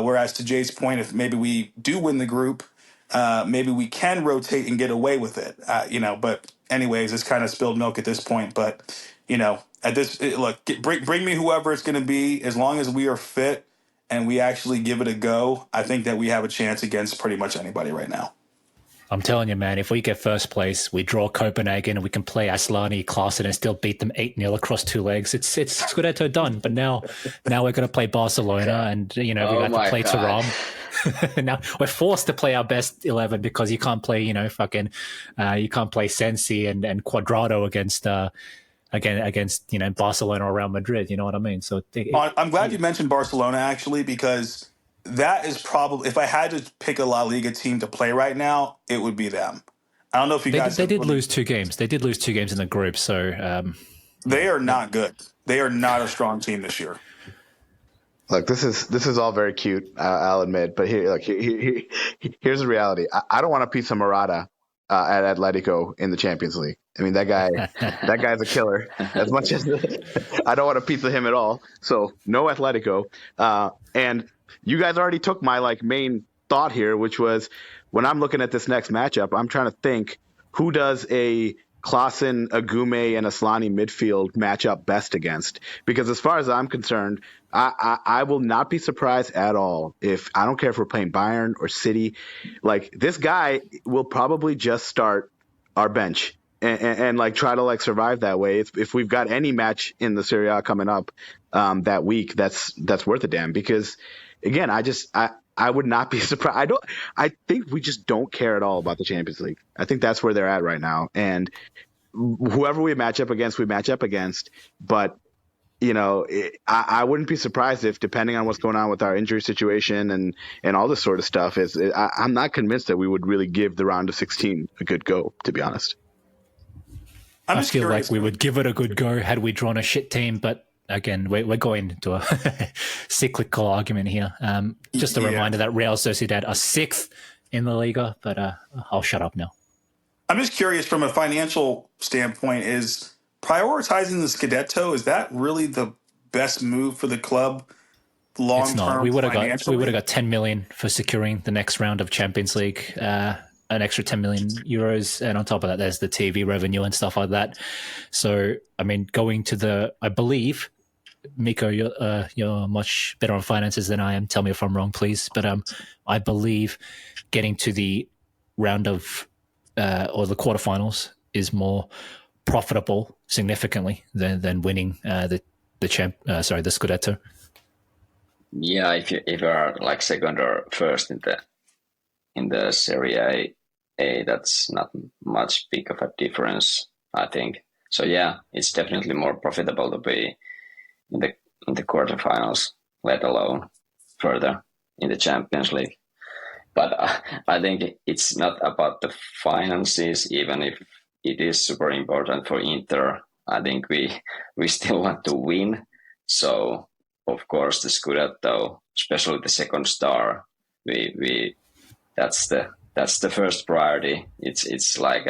Whereas to Jay's point, if maybe we do win the group, maybe we can rotate and get away with it. But anyways, it's kind of spilled milk at this point. But at this, bring me whoever it's going to be. As long as we are fit and we actually give it a go, I think that we have a chance against pretty much anybody right now. I'm telling you, man, if we get first place, we draw Copenhagen and we can play Aslani, Klaassen and still beat them 8-0 across two legs. It's Scudetto done. But now we're going to play Barcelona and, we got to play Thuram. Now we're forced to play our best 11 because you can't play, you can't play Sensi and Cuadrado against Barcelona or Real Madrid. You know what I mean? So I'm glad you mentioned Barcelona, actually, because that is probably, if I had to pick a La Liga team to play right now, it would be them. I don't know if you guys. They did lose 2 games. They did lose 2 games in the group. So they are not good. They are not a strong team this year. Look, this is all very cute, I'll admit. But here's the reality. I don't want a piece of Morata at Atletico in the Champions League. I mean, that guy's a killer. As much as I don't want a piece of him at all. So no Atletico. And you guys already took my main thought here, which was when I'm looking at this next matchup, I'm trying to think who does a Klaassen, Agume, and Aslani midfield matchup best against. Because as far as I'm concerned, I will not be surprised at all if I don't care if we're playing Bayern or City. This guy will probably just start our bench and try to survive that way. If we've got any match in the Serie A coming up that week, that's worth a damn. Because again, I would not be surprised. I think we just don't care at all about the Champions League. I think that's where they're at right now. And whoever we match up against. But, I wouldn't be surprised if, depending on what's going on with our injury situation and all this sort of stuff, I'm not convinced that we would really give the round of 16 a good go, to be honest. I feel like we would give it a good go had we drawn a shit team, but again, we're going into a cyclical argument here. Just a reminder that Real Sociedad are 6th in the Liga, but I'll shut up now. I'm just curious from a financial standpoint, is prioritizing the Scudetto, is that really the best move for the club long term? It's not. We would have got 10 million for securing the next round of Champions League, an extra 10 million euros, and on top of that, there's the TV revenue and stuff like that. So, I mean, going to I believe, Miko, you're much better on finances than I am. Tell me if I'm wrong, please. But I believe getting to the round of or the quarterfinals is more profitable significantly than winning the Scudetto. Yeah, if you are like second or first in the Serie A, that's not much big of a difference, I think. So yeah, it's definitely more profitable to be in the quarterfinals, let alone further in the Champions League. But I think it's not about the finances, even if it is super important for Inter. I think we still want to win. So of course the Scudetto, especially the second star, we that's the first priority. It's like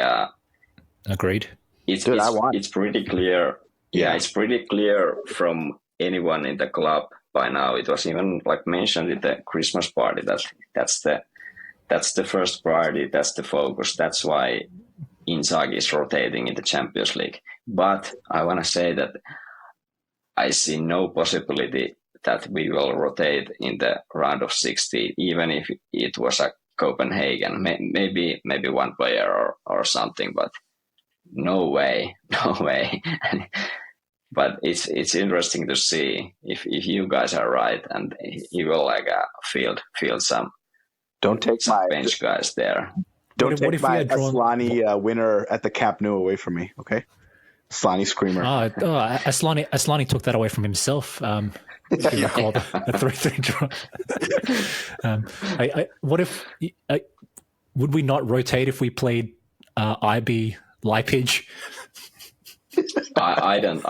agreed. It's pretty clear. Yeah, it's pretty clear from anyone in the club by now. It was even like mentioned at the Christmas party that's the first priority. That's the focus. That's why Inzaghi is rotating in the Champions League. But I want to say that I see no possibility that we will rotate in the round of 16, even if it was a Copenhagen, maybe one player or something, but no way. But it's interesting to see if you guys are right and you will like field some. Don't take some my bench guys there. Don't take my Asllani winner at the Camp Nou away from me, okay? Asllani screamer. Asllani took that away from himself. If you recall the 3-3 draw. What if would we not rotate if we played IB Leipzig? I don't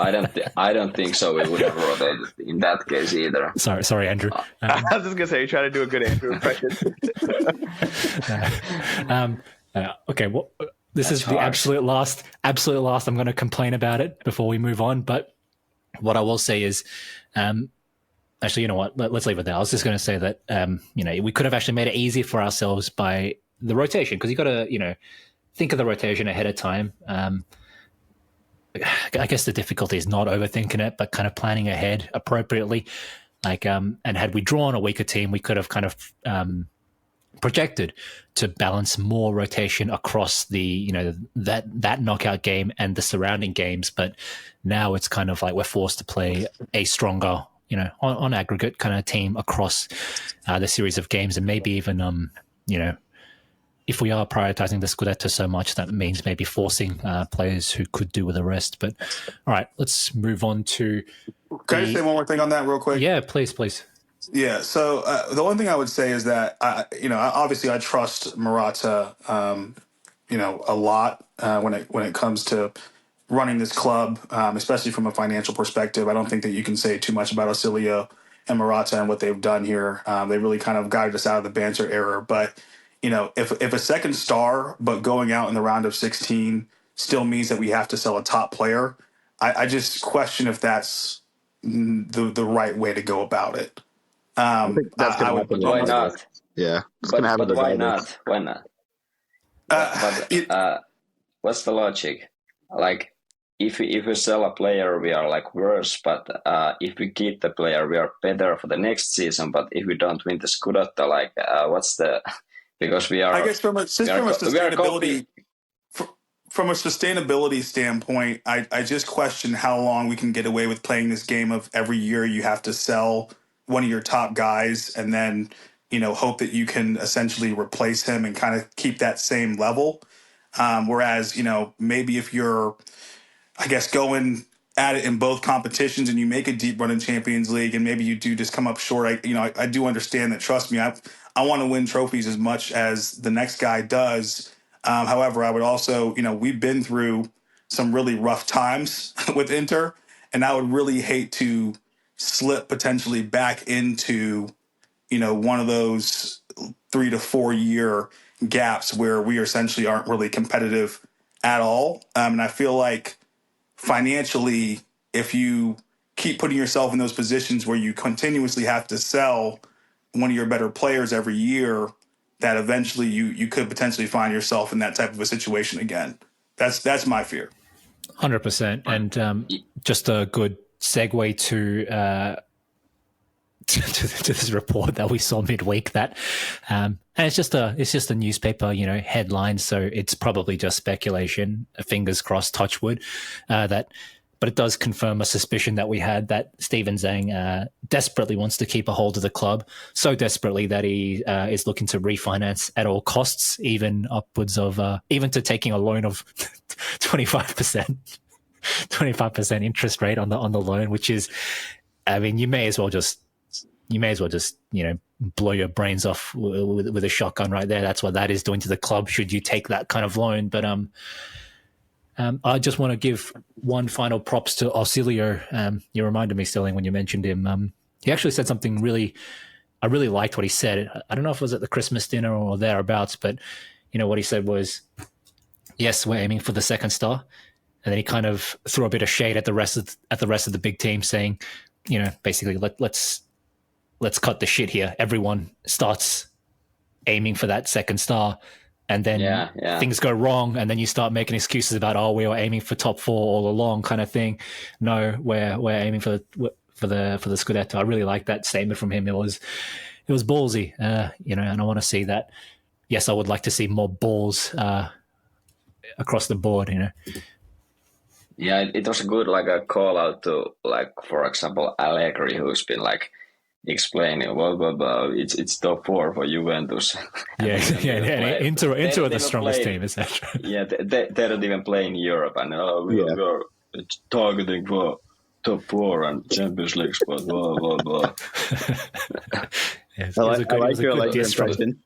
think so. We would have rotated in that case either. Sorry, Andrew. I was just gonna say, you're trying to do a good Andrew impression. Okay, well, this is the absolute last. I'm going to complain about it before we move on. But what I will say is, actually, you know what? Let's leave it there. I was just going to say that we could have actually made it easy for ourselves by the rotation, because you got to think of the rotation ahead of time. I guess the difficulty is not overthinking it, but kind of planning ahead appropriately. And had we drawn a weaker team, we could have kind of projected to balance more rotation across the that knockout game and the surrounding games. But now it's kind of like we're forced to play a stronger, on aggregate kind of team across the series of games, and maybe even if we are prioritizing the Scudetto so much, that means maybe forcing players who could do with the rest. But all right, let's move on to. Can I just say one more thing on that real quick? Yeah, please. Yeah. So the one thing I would say is that obviously I trust Morata, a lot when it comes to running this club, especially from a financial perspective. I don't think that you can say too much about Ausilio and Morata and what they've done here. They really kind of guided us out of the banter era. But if a second star, but going out in the round of 16 still means that we have to sell a top player, I just question if that's the right way to go about it. I think that's going to happen. Why not? Yeah, but why not? Why not? What's the logic? Like, if we sell a player, we are like worse. But if we keep the player, we are better for the next season. But if we don't win the Scudetto, like, what's the? Because we are. I guess from a sustainability standpoint, I just question how long we can get away with playing this game of every year you have to sell one of your top guys and then, hope that you can essentially replace him and kind of keep that same level. Whereas, maybe if you're, I guess, going at it in both competitions and you make a deep run in Champions League and maybe you do just come up short, I do understand that. Trust me, I want to win trophies as much as the next guy does. However, I would also, we've been through some really rough times with Inter, and I would really hate to slip potentially back into, one of those 3 to 4 year gaps where we essentially aren't really competitive at all. And I feel like financially, if you keep putting yourself in those positions where you continuously have to sell one of your better players every year, that eventually you could potentially find yourself in that type of a situation again. That's my fear. 100%. And just a good segue to this report that we saw midweek that, and it's just a newspaper, headline. So it's probably just speculation. Fingers crossed, touch wood, but it does confirm a suspicion that we had that Steven Zhang desperately wants to keep a hold of the club, so desperately that he is looking to refinance at all costs, even upwards of even to taking a loan of 25% interest rate on the loan, which is, I mean, you may as well just blow your brains off with a shotgun right there. That's what that is doing to the club should you take that kind of loan. But I just want to give one final props to Auxilio. You reminded me, Sterling, when you mentioned him. He actually said something I really liked what he said. I don't know if it was at the Christmas dinner or thereabouts, but what he said was, yes, we're aiming for the second star. And then he kind of threw a bit of shade at the rest of the big team, saying, basically, let's cut the shit here. Everyone starts aiming for that second star, and then things go wrong, and then you start making excuses about, we were aiming for top 4 all along, kind of thing. No, we're aiming for the Scudetto. I really like that statement from him. It was ballsy, and I want to see that. Yes, I would like to see more balls across the board, Yeah, it was a good a call out to for example Allegri, who's been explaining it's top 4 for Juventus. Inter are the strongest team, etc. Yeah, they don't even play in Europe, and we're targeting for top 4 and Champions League spot. Blah blah blah. Yes, I like your impression.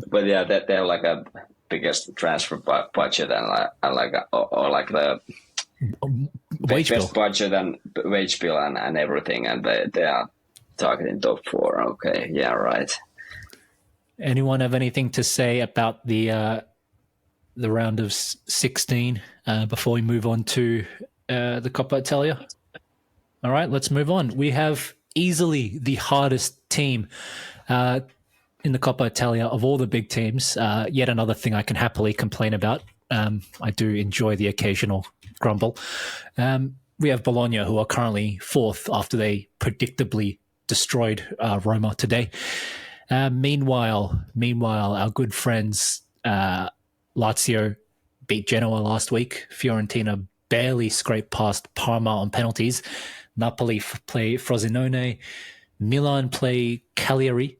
But yeah, they have a biggest transfer budget and the wage bill. best budget and wage bill and everything, and they are targeting top 4. Okay, yeah, right. Anyone have anything to say about the round of 16 before we move on to the Coppa Italia? All right, let's move on. We have easily the hardest team in the Coppa Italia of all the big teams. Yet another thing I can happily complain about. I do enjoy the occasional grumble. We have Bologna, who are currently 4th after they predictably destroyed Roma today. Meanwhile, our good friends Lazio beat Genoa last week. Fiorentina barely scraped past Parma on penalties. Napoli play Frosinone. Milan play Cagliari.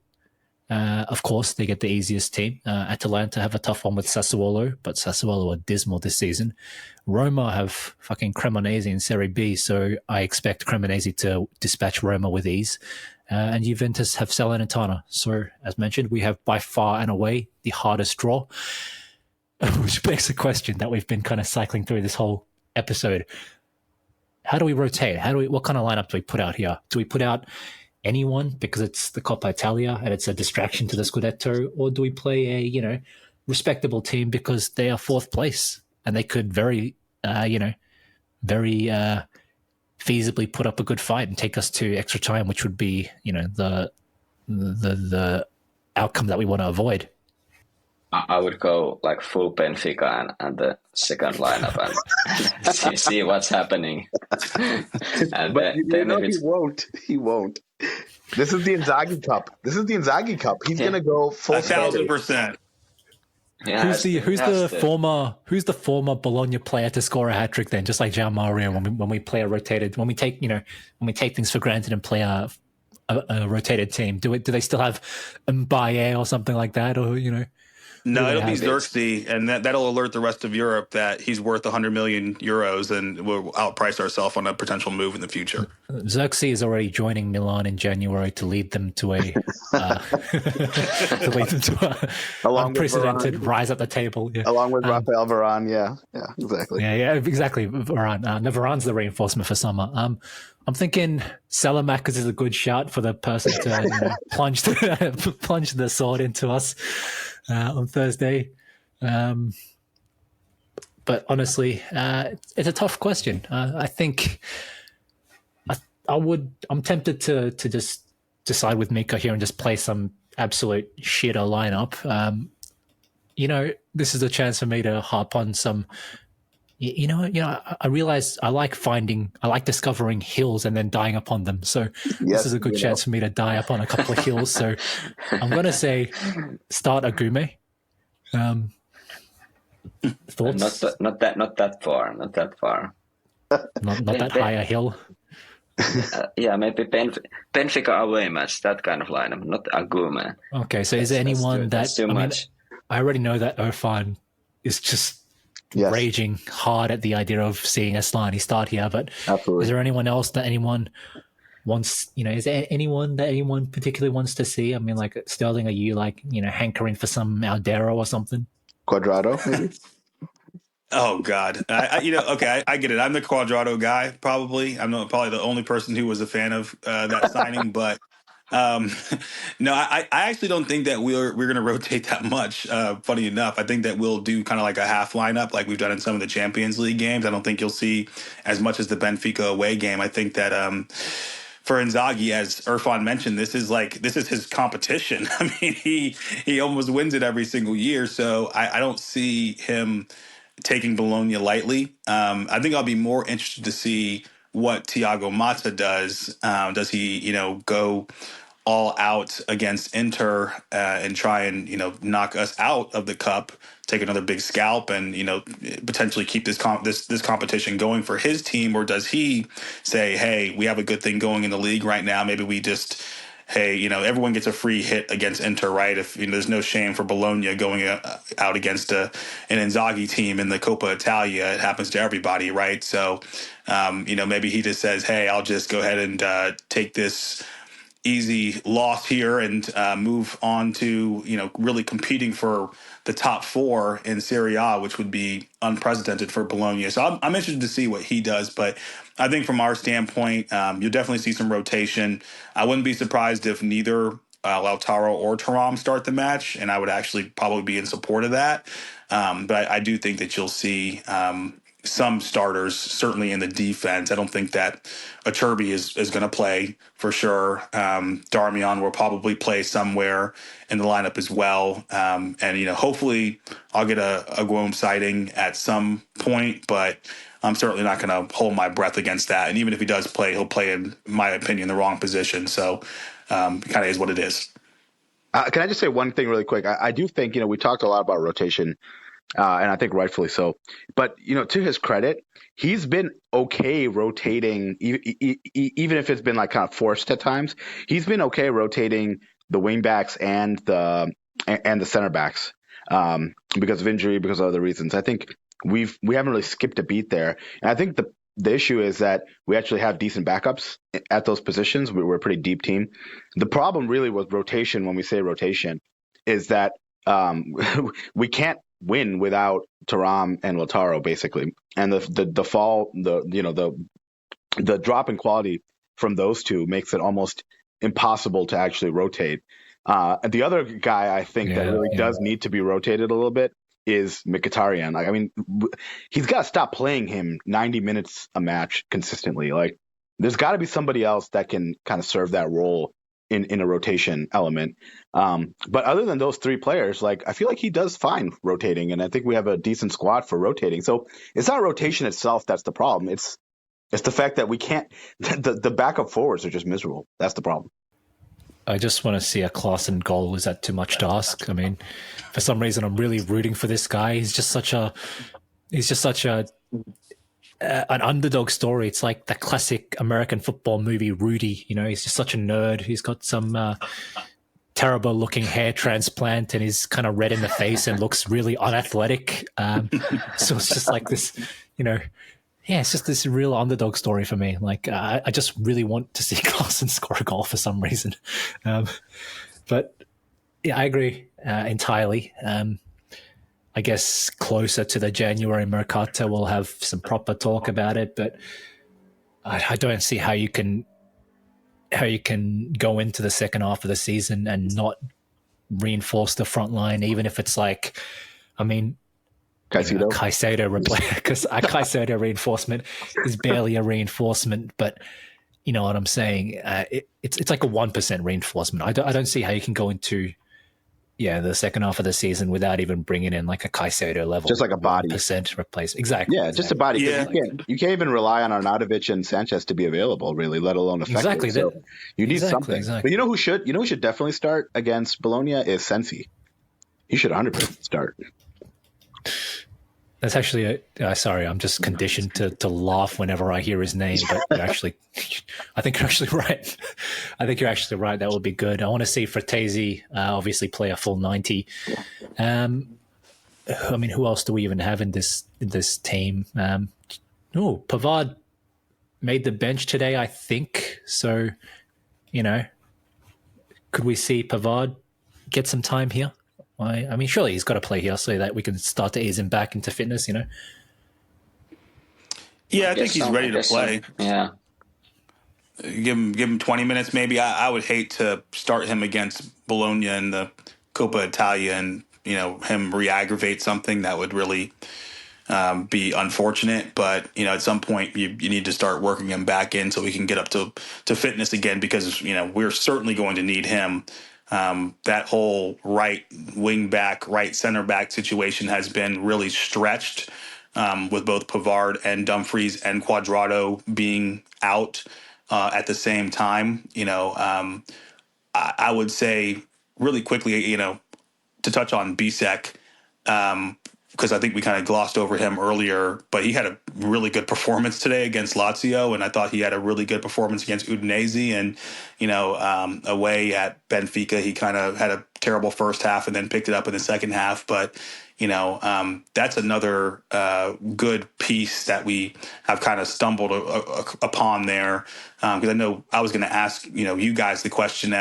Of course, they get the easiest team. Atalanta have a tough one with Sassuolo, but Sassuolo are dismal this season. Roma have fucking Cremonese in Serie B, so I expect Cremonese to dispatch Roma with ease. And Juventus have Salernitana. So, as mentioned, we have by far and away the hardest draw, which begs a question that we've been kind of cycling through this whole episode. How do we rotate? What kind of lineup do we put out here? Do we put out anyone because it's the Coppa Italia and it's a distraction to the Scudetto, or do we play a respectable team because they are 4th place and they could very feasibly put up a good fight and take us to extra time, which would be the outcome that we want to avoid? I would go full Benfica and the second lineup and see what's happening. And but he won't. This is the Inzaghi Cup. He's going to go full 1,000%. Yeah, who's the former Bologna player to score a hat trick then? Just like Gianmario, when we play when we take things for granted and play a rotated team. Do they still have Mbaye or something like that, or No, it'll be Xerxes, and that'll alert the rest of Europe that he's worth 100 million euros, and we'll outprice ourselves on a potential move in the future. Xerxes is already joining Milan in January to lead them to an unprecedented rise at the table. Yeah. Along with Rafael Varane, yeah, exactly. Yeah, exactly. Varane. Varane's the reinforcement for summer. I'm thinking Salamakers is a good shout for the person to plunge the sword into us on Thursday. But honestly, it's a tough question. I think I'm tempted to just decide with Mika here and just play some absolute shitter lineup. This is a chance for me to harp on some, I realize I like discovering hills and then dying upon them. So this is a good chance for me to die upon a couple of hills. So I'm going to say start Agume. Thoughts? Not that far. Not that high a hill. Maybe Benfica away match, that kind of lineup, not Agume. Okay, so is there anyone that's too much? I already know that Irfan is just raging hard at the idea of seeing Asllani start here, but Absolutely. Is there anyone else that anyone wants, is there anyone that anyone particularly wants to see? I mean, like Sterling, are you hankering for some Aldero or something? Cuadrado, maybe? Oh God, I get it. I'm the Cuadrado guy, probably. I'm probably the only person who was a fan of that signing, but no, I actually don't think that we're going to rotate that much. Funny enough, I think that we'll do kind of like a half lineup, like we've done in some of the Champions League games. I don't think you'll see as much as the Benfica away game. I think that for Inzaghi, as Irfan mentioned, this is his competition. I mean, he almost wins it every single year, so I don't see him taking Bologna lightly. I think I'll be more interested to see what Thiago Motta does. Does he, go all out against Inter and try and knock us out of the cup, take another big scalp, and potentially keep this competition going for his team, or does he say, hey, we have a good thing going in the league right now, maybe we just everyone gets a free hit against Inter, right? If there's no shame for Bologna going out against an Inzaghi team in the Coppa Italia, it happens to everybody, right? So maybe he just says, hey, I'll just go ahead and take this easy loss here and move on to really competing for the top four in Serie A, which would be unprecedented for Bologna. So I'm interested to see what he does, but I think from our standpoint, you'll definitely see some rotation. I wouldn't be surprised if neither Lautaro or Thuram start the match, and I would actually probably be in support of that. But I do think that you'll see some starters, certainly in the defense. I don't think that Iturbi is going to play for sure. Darmian will probably play somewhere in the lineup as well. And hopefully I'll get a Guillaume sighting at some point, but I'm certainly not going to hold my breath against that. And even if he does play, he'll play, in my opinion, the wrong position. So it kind of is what it is. Can I just say one thing really quick? I do think, we talked a lot about rotation, and I think rightfully so. But, to his credit, he's been okay rotating, even if it's been like kind of forced at times. He's been okay rotating the wing backs and the center backs because of injury, because of other reasons. I think we haven't really skipped a beat there. And I think the issue is that we actually have decent backups at those positions. We're a pretty deep team. The problem really with rotation, when we say rotation, is that we can't win without Thuram and Lautaro, basically. And the fall, the drop in quality from those two makes it almost impossible to actually rotate. And the other guy I think that really does need to be rotated a little bit is Mkhitaryan. I mean, he's got to stop playing him 90 minutes a match consistently. Like, there's got to be somebody else that can kind of serve that role in a rotation element. But other than those three players, I feel like he does fine rotating, and I think we have a decent squad for rotating. So it's not rotation itself that's the problem. It's the fact that we can't. The backup forwards are just miserable. That's the problem. I just want to see a Klaassen goal. Is that too much to ask? I mean, for some reason, I'm really rooting for this guy. He's just such an underdog story. It's like the classic American football movie, Rudy. He's just such a nerd. He's got some terrible looking hair transplant and he's kind of red in the face and looks really unathletic. So it's just like this, it's just this real underdog story for me. I just really want to see Klaassen score a goal for some reason. But yeah, I agree entirely. I guess closer to the January Mercato, we'll have some proper talk about it. But I don't see how you can go into the second half of the season and not reinforce the front line, even if it's Caicedo because a Caicedo reinforcement is barely a reinforcement, but you know what I'm saying. It's like a 1% reinforcement. I don't see how you can go into the second half of the season without even bringing in like a Caicedo level, just like a body percent replace. Exactly. Yeah, just a body. Yeah. You can't even rely on Arnautovic and Sanchez to be available, really, let alone effective. Exactly. So you need something. Exactly. But you know who should definitely start against Bologna is Sensi. He should 100% start. That's actually sorry, I'm just conditioned to laugh whenever I hear his name, but I think you're actually right. I think you're actually right. That would be good. I want to see Fratesi obviously play a full 90. I mean, who else do we even have in this team? Pavard made the bench today, I think. So, could we see Pavard get some time here? I mean, surely he's got to play here so that we can start to ease him back into fitness, Yeah, I think he's ready to play. Yeah. Give him 20 minutes maybe. I would hate to start him against Bologna in the Coppa Italia and, him re-aggravate something. That would really be unfortunate. But, at some point you need to start working him back in so we can get up to fitness again because, we're certainly going to need him. That whole right wing back, right center back situation has been really stretched with both Pavard and Dumfries and Cuadrado being out at the same time. I would say really quickly, to touch on Bisek, because I think we kind of glossed over him earlier, but he had a really good performance today against Lazio, and I thought he had a really good performance against Udinese, and away at Benfica, he kind of had a terrible first half and then picked it up in the second half, but that's another good piece that we have kind of stumbled upon there. Because I know I was going to ask, you guys the question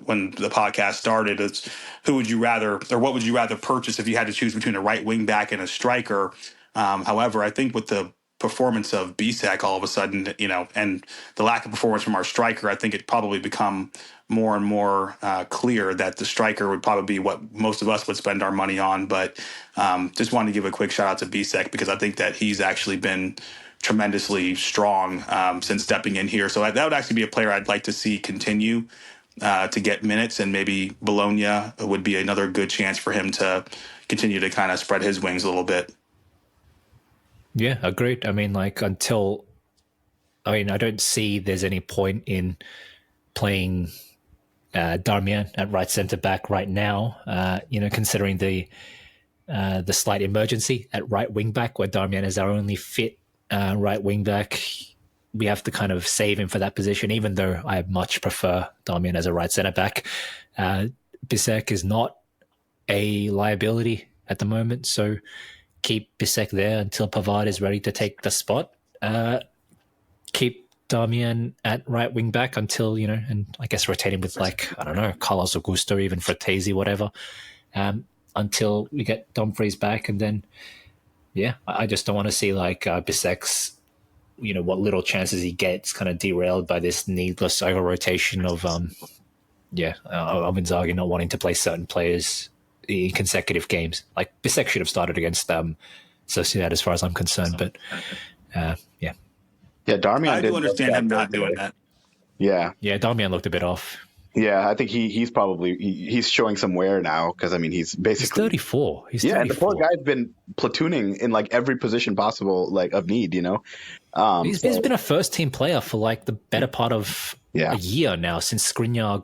when the podcast started is who would you rather, or what would you rather purchase if you had to choose between a right wing back and a striker? However, I think with the performance of Bisek all of a sudden, and the lack of performance from our striker, I think it probably become more and more clear that the striker would probably be what most of us would spend our money on. But just wanted to give a quick shout out to Bisek because I think that he's actually been tremendously strong since stepping in here. So that would actually be a player I'd like to see continue to get minutes, and maybe Bologna would be another good chance for him to continue to kind of spread his wings a little bit. Yeah, agreed. I mean, I don't see there's any point in playing Darmian at right centre back right now. Considering the slight emergency at right wing back, where Darmian is our only fit right wing back. We have to kind of save him for that position, even though I much prefer Darmian as a right centre back. Bisek is not a liability at the moment, so keep Bisek there until Pavard is ready to take the spot. Keep Darmian at right wing back until, and I guess rotating with Carlos Augusto, even Fratesi, whatever, until we get Dumfries back. And then, I just don't want to see Bisek's, what little chances he gets kind of derailed by this needless over rotation of Inzaghi not wanting to play certain players in consecutive games. Like Bisek should have started against Sociedad as far as I'm concerned, but Yeah, Darmian. I do understand him not doing that. Yeah, Darmian looked a bit off. Yeah, I think he's probably he's showing some wear now because he's basically 34. He's 34. 34. And the poor guy's been platooning in every position possible of need. He's been a first team player for the better part of a year now since Skriniar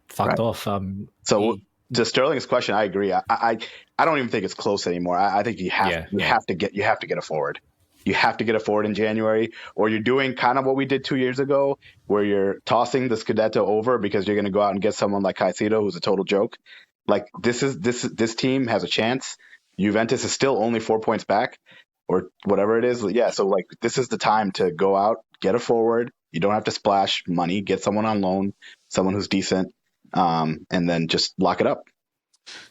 fucked off. To Sterling's question, I agree. I don't even think it's close anymore. I think you have to get a forward. You have to get a forward in January, or you're doing kind of what we did 2 years ago, where you're tossing the Scudetto over because you're going to go out and get someone like Caicedo, who's a total joke. This team has a chance. Juventus is still only 4 points back, or whatever it is. Yeah, so this is the time to go out, get a forward. You don't have to splash money. Get someone on loan, someone who's decent, and then just lock it up.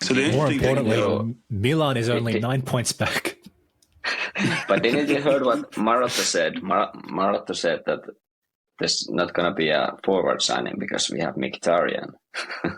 So more importantly, Milan is only 9 points back. But didn't you heard what Marotta said? Marotta said that there's not going to be a forward signing because we have Mkhitaryan.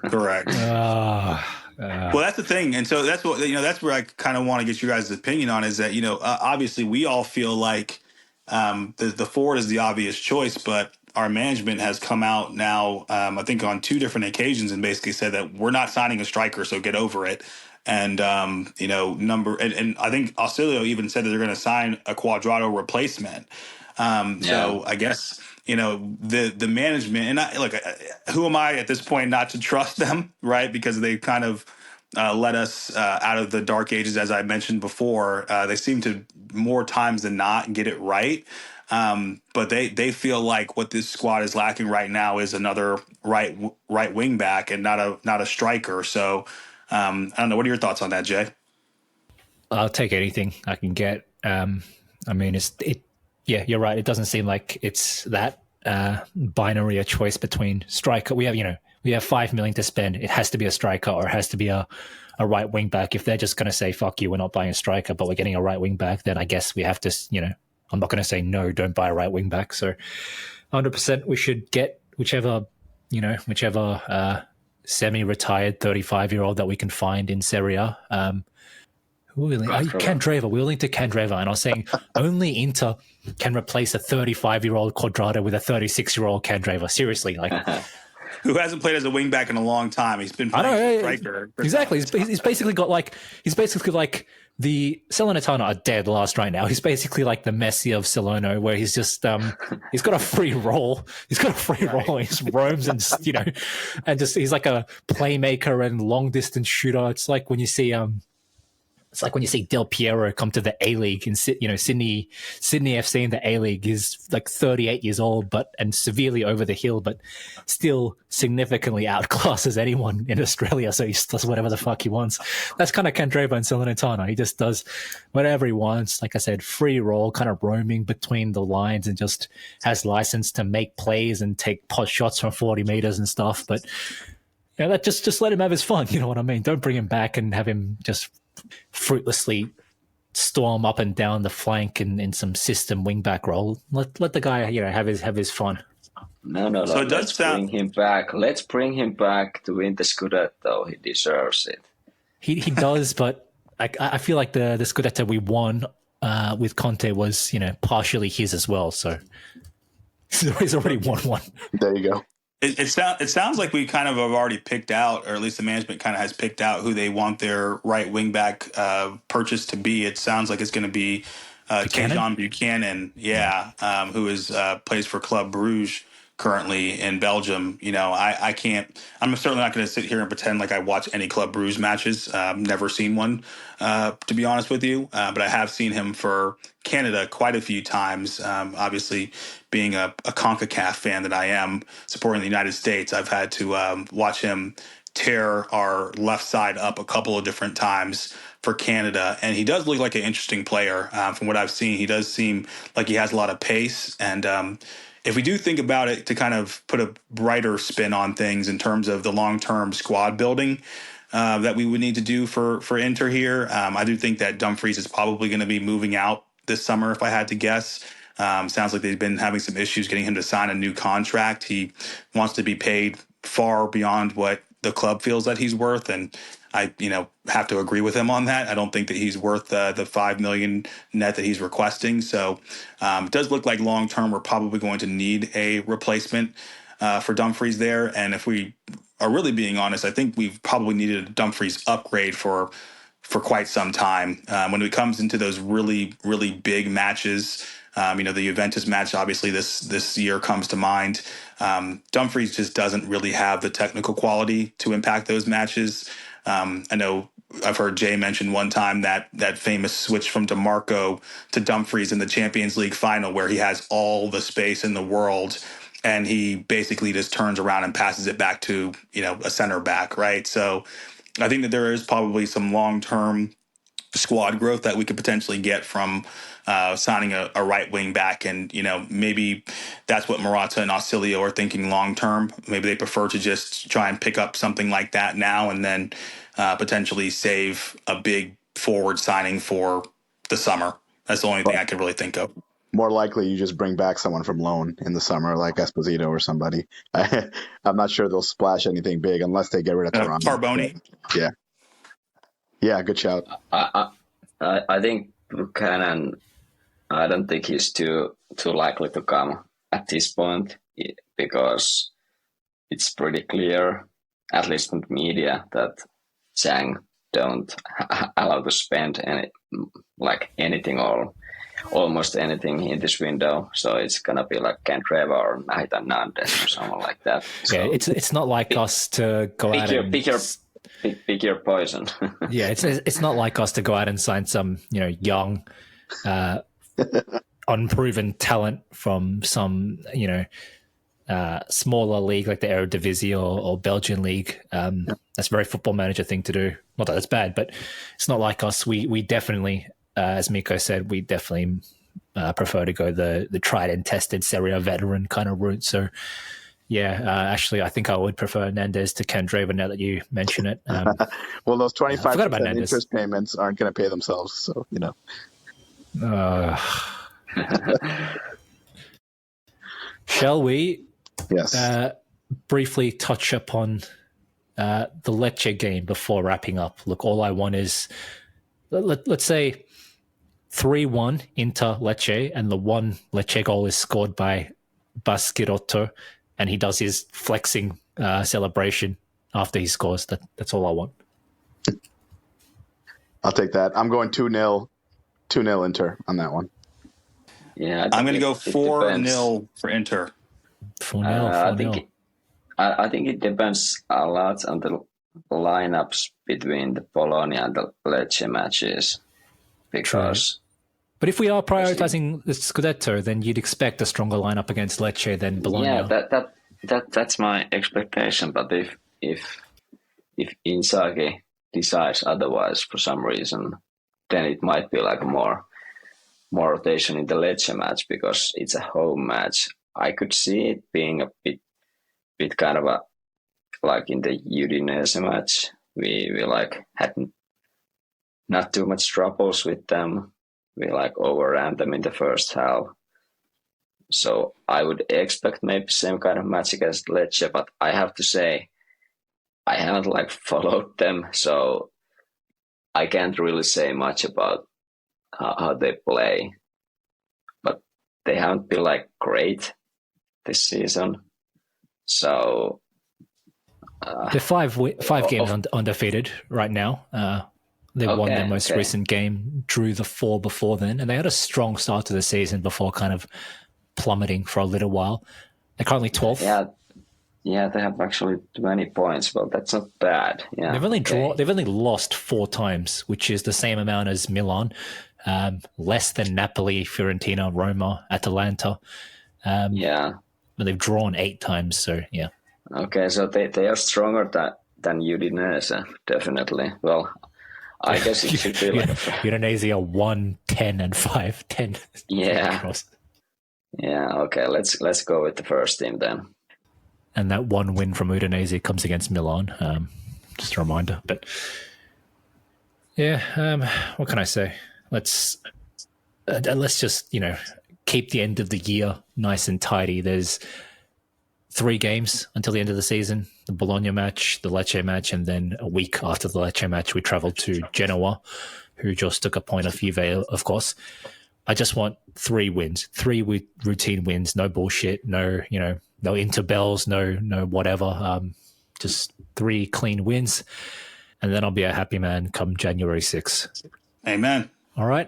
Correct. Well, that's the thing, and so that's what that's where I kind of want to get you guys' opinion on is that obviously we all feel like the forward is the obvious choice, but our management has come out now, I think on 2 different occasions, and basically said that we're not signing a striker, so get over it. And and I think Ausilio even said that they're going to sign a Cuadrado replacement. So I guess the management, and who am I at this point not to trust them, right? Because they kind of led us out of the dark ages, as I mentioned before. They seem to more times than not get it right. But they feel like what this squad is lacking right now is another right wing back and not a striker. So I don't know. What are your thoughts on that, Jay? I'll take anything I can get. I mean, yeah, you're right. It doesn't seem like it's that binary a choice between striker. We have 5 million to spend. It has to be a striker or it has to be a right wing back. If they're just going to say, fuck you, we're not buying a striker, but we're getting a right wing back, then I guess we have to, I'm not going to say no, don't buy a right wing back. So 100% we should get whichever semi-retired 35-year-old that we can find in Serie. Candreva. We're willing to Candreva. And I was saying only Inter can replace a 35-year-old Cuadrado with a 36-year-old Candreva. Seriously, who hasn't played as a wing back in a long time. He's been playing striker. Exactly. He's basically like the Salernitana are dead last right now. He's basically like the Messi of Salerno, where he's just he's got a free roll. He just roams and and just he's like a playmaker and long distance shooter. It's like when you see Del Piero come to the A-League in Sydney FC in the A-League. He's like 38 years old, and severely over the hill, but still significantly outclasses anyone in Australia. So he does whatever the fuck he wants. That's kind of Candreva and Salernitana. He just does whatever he wants. Like I said, free roll, kind of roaming between the lines, and just has license to make plays and take pot shots from 40 meters and stuff. But that just let him have his fun. You know what I mean? Don't bring him back and have him just fruitlessly storm up and down the flank in some system wingback role. Let the guy have his fun. No. So bring him back. Let's bring him back to win the Scudetto. He deserves it. He does, but I feel like the Scudetto we won with Conte was partially his as well. So he's already won one. There you go. It sounds like we kind of have already picked out, or at least the management kind of has picked out who they want their right wing back purchase to be. It sounds like it's going to be Kejan Buchanan, who plays for Club Bruges currently in Belgium. I can't. I'm certainly not going to sit here and pretend like I watch any Club Bruges matches. Never seen one, to be honest with you. But I have seen him for Canada quite a few times. Obviously, being a CONCACAF fan that I am, supporting the United States, I've had to watch him tear our left side up a couple of different times for Canada. And he does look like an interesting player. From what I've seen, he does seem like he has a lot of pace. And if we do think about it to kind of put a brighter spin on things in terms of the long-term squad building that we would need to do for Inter here, I do think that Dumfries is probably going to be moving out this summer, if I had to guess. Sounds like they've been having some issues getting him to sign a new contract. He wants to be paid far beyond what the club feels that he's worth, and I, have to agree with him on that. I don't think that he's worth the 5 million net that he's requesting. So it does look like long term we're probably going to need a replacement for Dumfries there. And if we are really being honest, I think we've probably needed a Dumfries upgrade for quite some time. When it comes into those really, really big matches, the Juventus match, obviously this year comes to mind. Dumfries just doesn't really have the technical quality to impact those matches. I know I've heard Jay mention one time that famous switch from DeMarco to Dumfries in the Champions League final, where he has all the space in the world and he basically just turns around and passes it back to, a center back, right? So I think that there is probably some long-term squad growth that we could potentially get from signing a right wing back. And, maybe that's what Morata and Ausilio are thinking long term. Maybe they prefer to just try and pick up something like that now and then potentially save a big forward signing for the summer. That's the only thing I can really think of. More likely you just bring back someone from loan in the summer, like Esposito or somebody. I'm not sure they'll splash anything big unless they get rid of Toronto. Carboni. Yeah, good shout. I think Buchanan, I don't think he's too likely to come at this point. because it's pretty clear, at least in the media, that Zhang don't allow to spend anything or almost anything in this window. So it's gonna be like Candreva or Nahita Nandes or someone like that. Yeah, so it's not like us to go out and pick your poison. Yeah, it's not like us to go out and sign some young, unproven talent from some smaller league like the Eredivisie or Belgian league. That's a very football manager thing to do. Not that it's bad, but it's not like us. We definitely, as Miko said, we definitely prefer to go the tried and tested Serie A veteran kind of route. So yeah, actually, I think I would prefer Nandes to Candreva now that you mention it. Well, those 25% interest payments aren't going to pay themselves, so Shall we? Yes. Briefly touch upon the Lecce game before wrapping up. Look, all I want is let's say 3-1 Inter-Lecce, and the one Lecce goal is scored by Baschirotto, and he does his flexing celebration after he scores. That's all I want. I'll take that. I'm going 2-0 Inter on that one. Yeah, I'm going to go 4-0 for Inter. 4-0. I think it depends a lot on the lineups between the Bologna and the Lecce matches, because. But if we are prioritizing the Scudetto, then you'd expect a stronger lineup against Lecce than Bologna. Yeah, that's my expectation. But if Inzaghi decides otherwise for some reason, then it might be like more rotation in the Lecce match because it's a home match. I could see it being a bit kind of like in the Udinese match. We had not too much troubles with them. We overran them in the first half. So I would expect maybe same kind of match against Lecce, but I have to say I haven't followed them, so I can't really say much about how they play. But they haven't been great this season. So they're five games undefeated right now. They won their most recent game, drew the 4 before then, and they had a strong start to the season before kind of plummeting for a little while. They're currently 12th. Yeah, they have actually 20 points. Well, that's not bad. Yeah, they've only lost 4 times, which is the same amount as Milan, less than Napoli, Fiorentina, Roma, Atalanta. But they've drawn 8 times, so yeah. Okay, so they are stronger than Udinese, definitely. Well, I guess it should be Udinese are 1-10-5, 10. Yeah. Yeah. Okay. Let's go with the first team then. And that one win from Udinese comes against Milan. Just a reminder. But yeah, what can I say? Let's just keep the end of the year nice and tidy. There's 3 games until the end of the season: the Bologna match, the Lecce match, and then a week after the Lecce match, we traveled to Genoa, who just took a point off Juve, of course. I just want 3 wins, 3 routine wins, no bullshit, no interbells, no whatever. Just 3 clean wins, and then I'll be a happy man come January 6th. Amen. All right.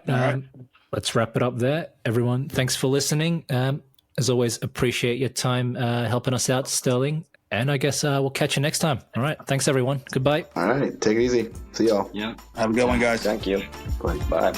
Let's wrap it up there. Everyone, thanks for listening. As always, appreciate your time helping us out, Sterling. And I guess we'll catch you next time. All right. Thanks, everyone. Goodbye. All right. Take it easy. See y'all. Yeah. Have a good one, guys. Thank you. Bye.